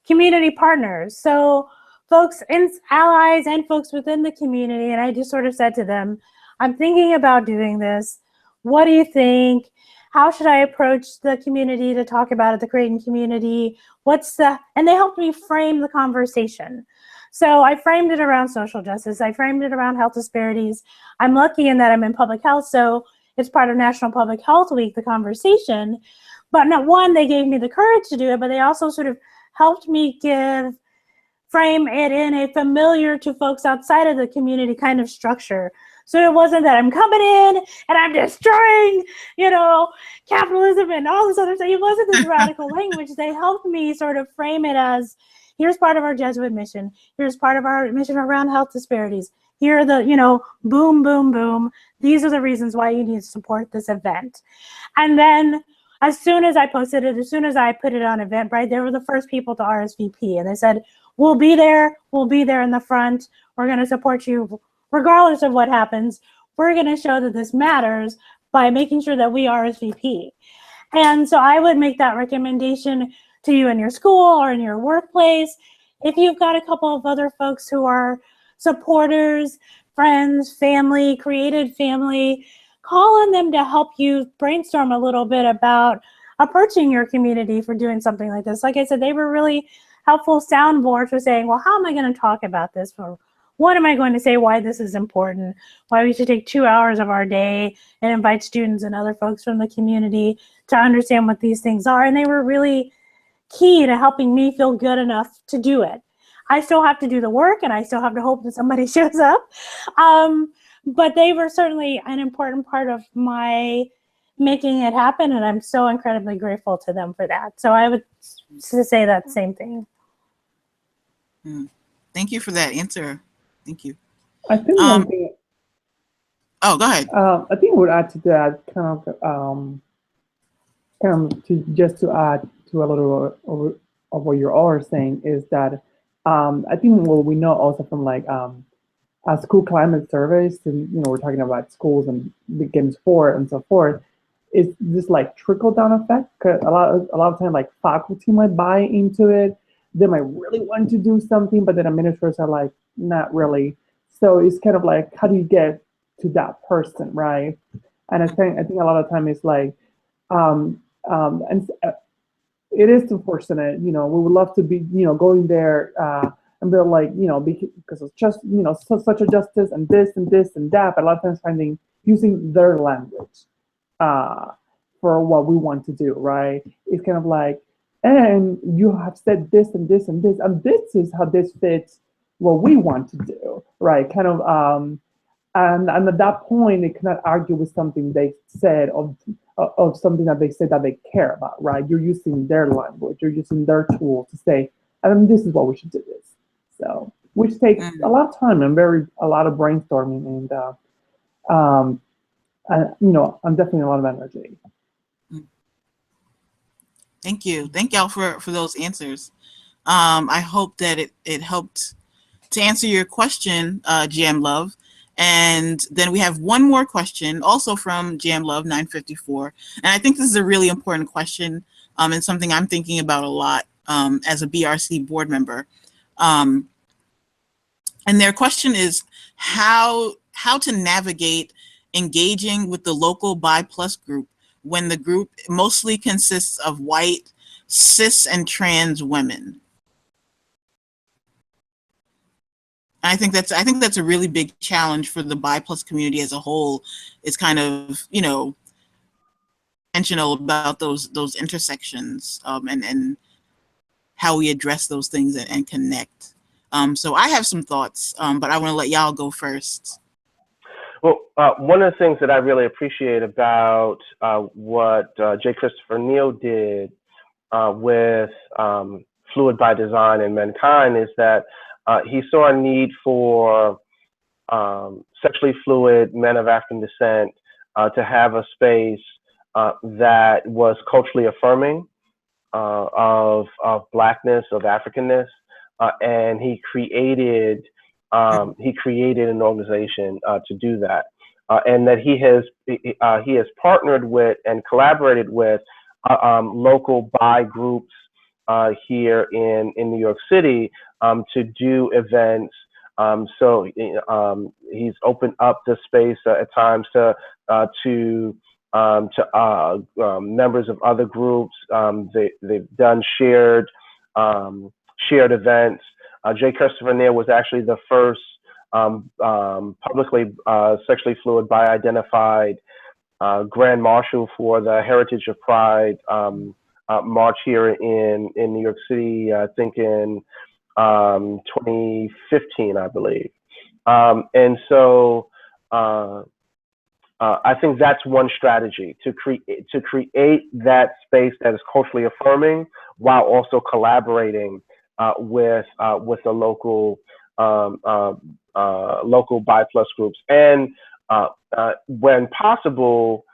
community partners. So folks, allies and folks within the community. And I just sort of said to them, I'm thinking about doing this. What do you think? How should I approach the community to talk about it, the Creighton community? And they helped me frame the conversation. So I framed it around social justice. I framed it around health disparities. I'm lucky in that I'm in public health, so it's part of National Public Health Week, the conversation. But not one, they gave me the courage to do it, but they also sort of helped me frame it in a familiar to folks outside of the community kind of structure. So it wasn't that I'm coming in and I'm destroying, capitalism and all this other stuff. It wasn't this radical language. They helped me sort of frame it as, here's part of our Jesuit mission. Here's part of our mission around health disparities. Here are the, boom, boom, boom. These are the reasons why you need to support this event. And then as soon as I posted it, as soon as I put it on Eventbrite, they were the first people to RSVP. And they said, we'll be there in the front. We're going to support you regardless of what happens. We're going to show that this matters by making sure that we RSVP. And so I would make that recommendation to you in your school or in your workplace. If you've got a couple of other folks who are supporters, friends, family, created family, call on them to help you brainstorm a little bit about approaching your community for doing something like this. Like I said, they were really helpful soundboards for saying, well, how am I going to talk about this? What am I going to say why this is important? Why we should take 2 hours of our day and invite students and other folks from the community to understand what these things are. And they were really key to helping me feel good enough to do it. I still have to do the work and I still have to hope that somebody shows up. But they were certainly an important part of my making it happen. And I'm so incredibly grateful to them for that. So I would say that same thing. Thank you for that answer. Thank you. I think one thing. Oh, go ahead. I think I would add to that to add to a little of what you're all saying is that I think what we know also from school climate surveys, and we're talking about schools and getting sport and so forth, is this trickle down effect. Cause a lot of time faculty might buy into it. They might really want to do something, but then administrators are not really. So it's kind of how do you get to that person, right? And I think a lot of time it's and it is unfortunate. We would love to be going there and be because it's just such a justice and this and this and that. But a lot of times using their language for what we want to do, right? It's kind of and you have said this and this and this, and this is how this fits what we want to do, right? Kind of And at that point, they cannot argue with something they said of something that they said that they care about, right? You're using their language, you're using their tool to say, and this is what we should do this. So, which takes a lot of time and a lot of brainstorming and I'm definitely a lot of energy. Thank you. Thank y'all for those answers. I hope that it helped to answer your question, GM Love. And then we have one more question also from GM Love 954. And I think this is a really important question and something I'm thinking about a lot as a BRC board member. And their question is how to navigate engaging with the local BI+ group when the group mostly consists of white, cis, and trans women. I think that's a really big challenge for the BI+ community as a whole. It's kind of, intentional about those intersections and how we address those things and connect. So I have some thoughts, but I want to let y'all go first. Well, one of the things that I really appreciate about what J. Christopher Neal did with Fluid by Design and Mankind is that he saw a need for sexually fluid men of African descent to have a space that was culturally affirming of Blackness, of Africanness, and he created an organization to do that, and that he has partnered with and collaborated with local BI groups here in New York City to do events. So he's opened up the space at times to members of other groups. They've done shared events. J. Christopher Neal was actually the first publicly sexually fluid BI identified Grand Marshal for the Heritage of Pride march here in New York City, I think in 2015, I believe. And so I think that's one strategy, to create that space that is culturally affirming while also collaborating with the local BI+ groups, and when possible,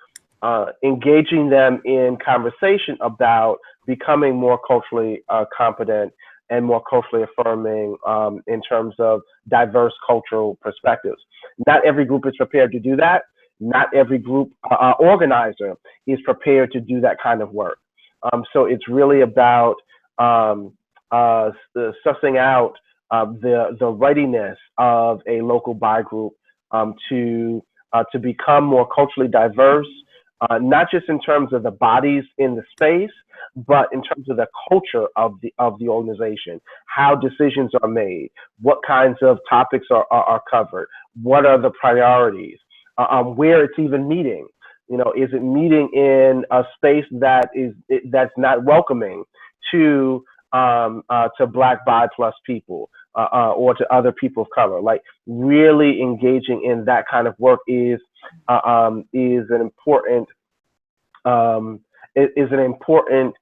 engaging them in conversation about becoming more culturally competent and more culturally affirming in terms of diverse cultural perspectives. Not every group is prepared to do that. Not every group organizer is prepared to do that kind of work. So it's really about sussing out the readiness of a local BI group to become more culturally diverse, not just in terms of the bodies in the space, but in terms of the culture of the organization, how decisions are made, what kinds of topics are covered, what are the priorities, where it's even meeting. Is it meeting in a space that's not welcoming to Black BI+ people or to other people of color? Like, really engaging in that kind of work is an important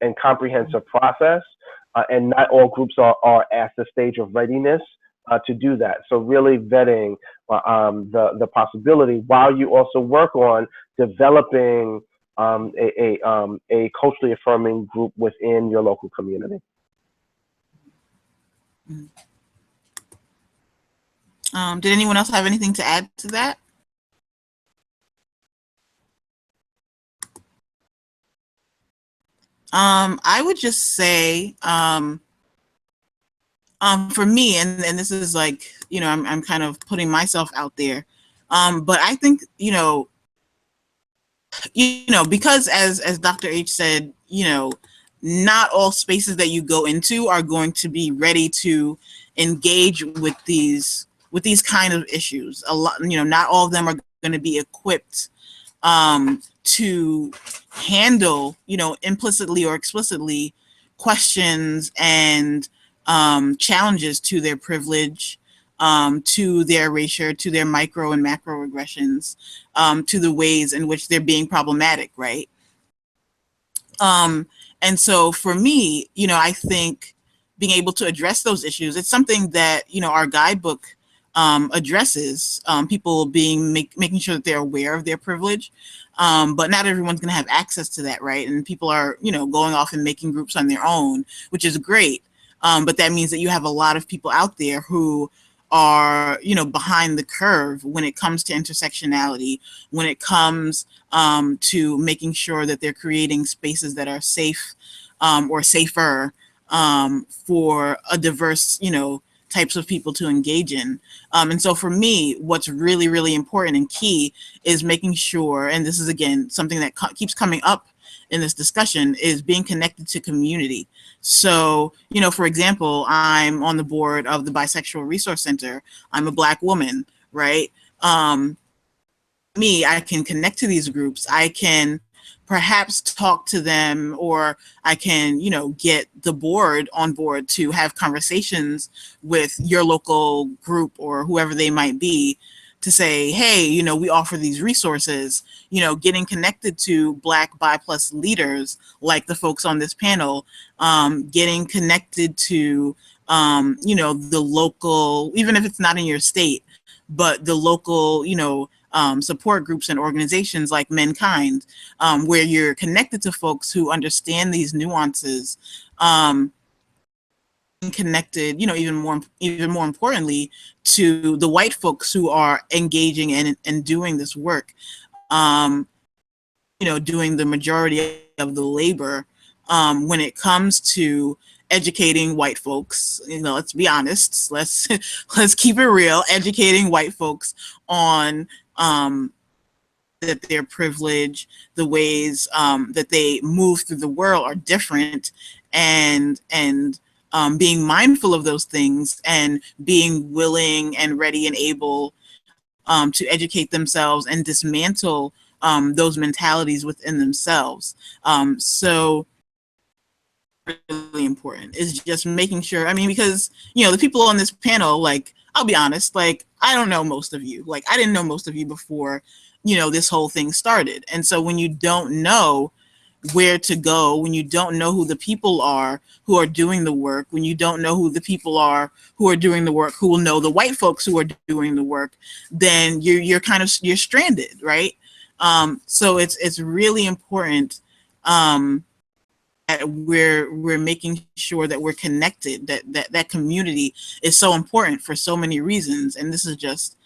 and comprehensive process, and not all groups are at the stage of readiness to do that. So really vetting the possibility while you also work on developing a culturally affirming group within your local community. Did anyone else have anything to add to that? I would just say, for me, and this is like, I'm kind of putting myself out there, but I think, because as Dr. H said, not all spaces that you go into are going to be ready to engage with these kind of issues. A lot, not all of them are going to be equipped to handle, implicitly or explicitly questions and challenges to their privilege, to their erasure, to their micro and macro aggressions, to the ways in which they're being problematic, right? And so for me, I think being able to address those issues, it's something that, our guidebook addresses, people making sure that they're aware of their privilege. But not everyone's going to have access to that, right? And people are, going off and making groups on their own, which is great. But that means that you have a lot of people out there who are, behind the curve when it comes to intersectionality, when it comes to making sure that they're creating spaces that are safe or safer for a diverse, types of people to engage in. And so for me, what's really, really important and key is making sure, and this is again, something that keeps coming up in this discussion, is being connected to community. So, for example, I'm on the board of the Bisexual Resource Center. I'm a Black woman, right? I can connect to these groups. I can perhaps talk to them, or I can, get the board on board to have conversations with your local group or whoever they might be, to say, hey, we offer these resources, getting connected to Black BI+ leaders like the folks on this panel, getting connected to, the local, even if it's not in your state, but the local, support groups and organizations like Mankind, where you're connected to folks who understand these nuances, connected, even more importantly, to the white folks who are engaging and doing this work, doing the majority of the labor when it comes to educating white folks. Let's be honest, let's keep it real, educating white folks on that their privilege, the ways that they move through the world are different, and being mindful of those things and being willing and ready and able to educate themselves and dismantle those mentalities within themselves. So really important is just making sure, because, the people on this panel, like, I'll be honest, like, I don't know most of you. Like, I didn't know most of you before, this whole thing started. And so when you don't know where to go, when you don't know who the people are who are doing the work, when you don't know who the people are who are doing the work, who will know the white folks who are doing the work, then you're you're stranded, right? So it's really important that we're making sure that we're connected, that community is so important for so many reasons, and this is just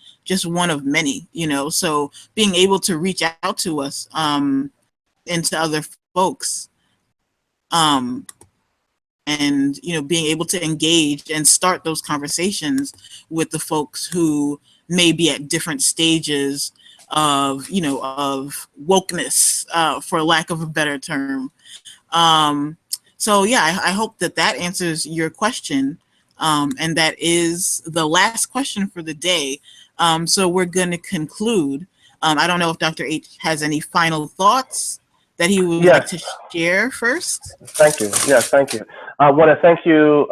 one of many, so being able to reach out to us and to other folks, and being able to engage and start those conversations with the folks who may be at different stages of of wokeness, for lack of a better term. So yeah, I hope that answers your question, and that is the last question for the day. So we're going to conclude. I don't know if Dr. H has any final thoughts that he would like to share first. Thank you. Yes, thank you. I want to thank you,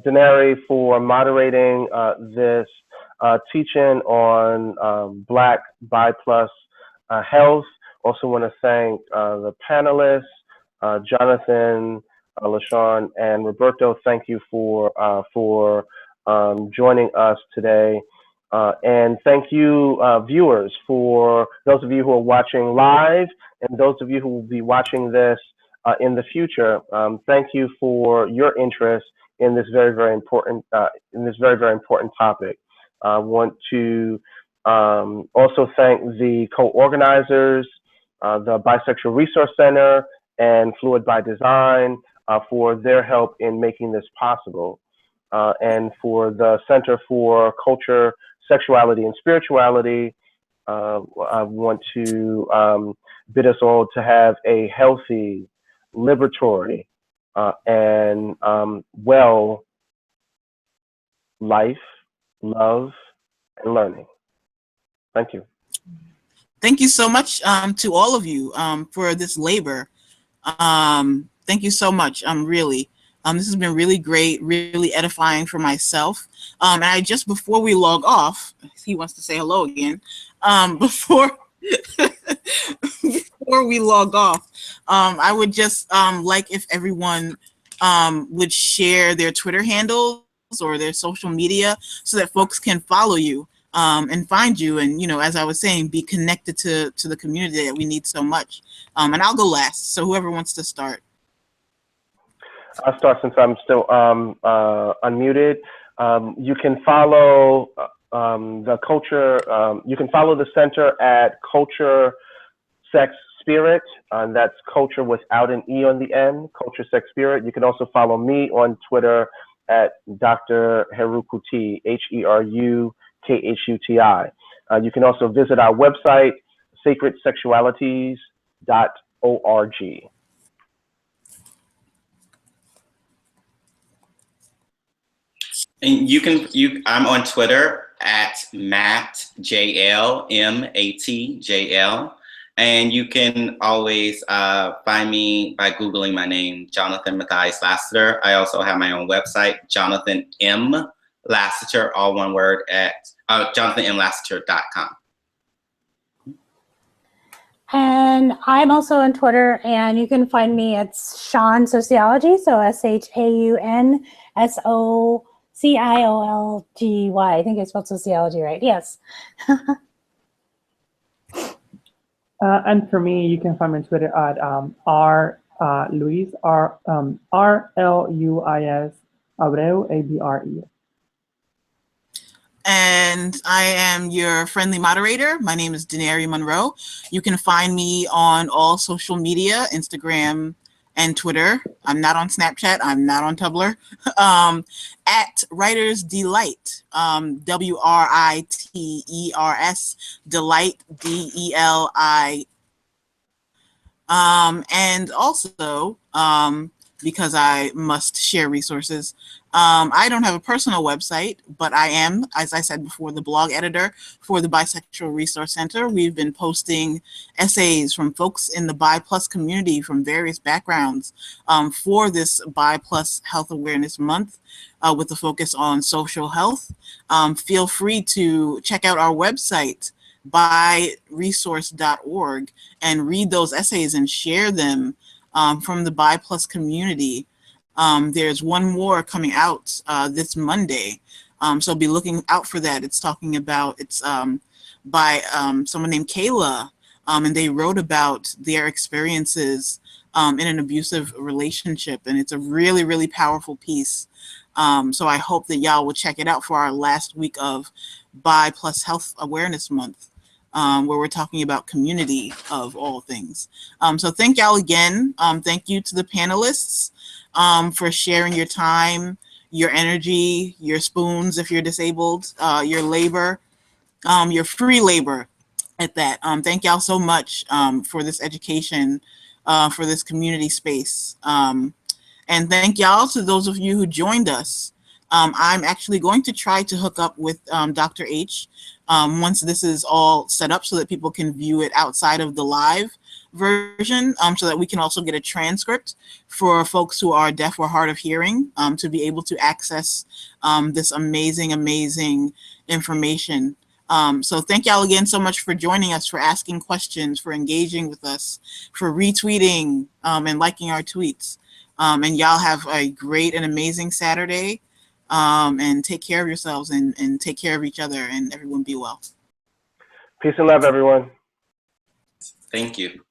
Denarii, for moderating this teaching on Black BI+ health. Also want to thank the panelists, Jonathan, LaShaune, and Roberto. Thank you for joining us today. And thank you, viewers, for those of you who are watching live and those of you who will be watching this in the future. Thank you for your interest in this very, very important topic. I want to also thank the co-organizers, the Bisexual Resource Center and Fluid by Design, for their help in making this possible, and for the Center for Culture, Sexuality, and Spirituality. I want to bid us all to have a healthy, liberatory, and well life, love, and learning. Thank you. Thank you so much to all of you for this labor. Thank you so much, really. This has been really great, really edifying for myself. And I just, before we log off, he wants to say hello again. Before we log off, I would just like if everyone would share their Twitter handles or their social media so that folks can follow you and find you, and, you know, as I was saying, be connected to the community that we need so much. And I'll go last, so whoever wants to start. I'll start since I'm still unmuted. You can follow the culture, you can follow the center at Culture, Sex, Spirit, and that's culture without an E on the end, Culture, Sex, Spirit. You can also follow me on Twitter at Dr. Herukhuti, HERUKHUTI. You can also visit our website, sacredsexualities.org. And I'm on Twitter at MattJL, and you can always find me by Googling my name, Jonathan Mathias Lassiter. I also have my own website, Jonathan M. Lassiter, all one word, at jonathanmlassiter.com. And I'm also on Twitter, and you can find me at Shaun Sociology, so ShaunSociolgy. I think I spelled sociology right. Yes. And for me, you can find me on Twitter at Luis, RLUIS, Abreu, ABRE. And I am your friendly moderator. My name is Denarii Monroe. You can find me on all social media, Instagram and Twitter. I'm not on Snapchat. I'm not on Tumblr. At Writer's Delight, WRITERS, Delight, DELI. And also, because I must share resources, I don't have a personal website, but I am, as I said before, the blog editor for the Bisexual Resource Center. We've been posting essays from folks in the Bi+ community from various backgrounds for this Bi+ Health Awareness Month with a focus on social health. Feel free to check out our website, biresource.org, and read those essays and share them from the Bi+ community. There's one more coming out this Monday, so be looking out for that. It's talking about, it's by someone named Kayla, and they wrote about their experiences in an abusive relationship, and it's a really, really powerful piece. So I hope that y'all will check it out for our last week of Bi+ Health Awareness Month, where we're talking about community of all things. So thank y'all again. Thank you to the panelists for sharing your time, your energy, your spoons if you're disabled, your labor, your free labor at that. Thank y'all so much for this education, for this community space. And thank y'all to those of you who joined us. I'm actually going to try to hook up with Dr. H once this is all set up so that people can view it outside of the live version, so that we can also get a transcript for folks who are deaf or hard of hearing to be able to access this amazing, amazing information. So thank y'all again so much for joining us, for asking questions, for engaging with us, for retweeting and liking our tweets. And y'all have a great and amazing Saturday, and take care of yourselves and take care of each other, and everyone be well. Peace and love, everyone. Thank you.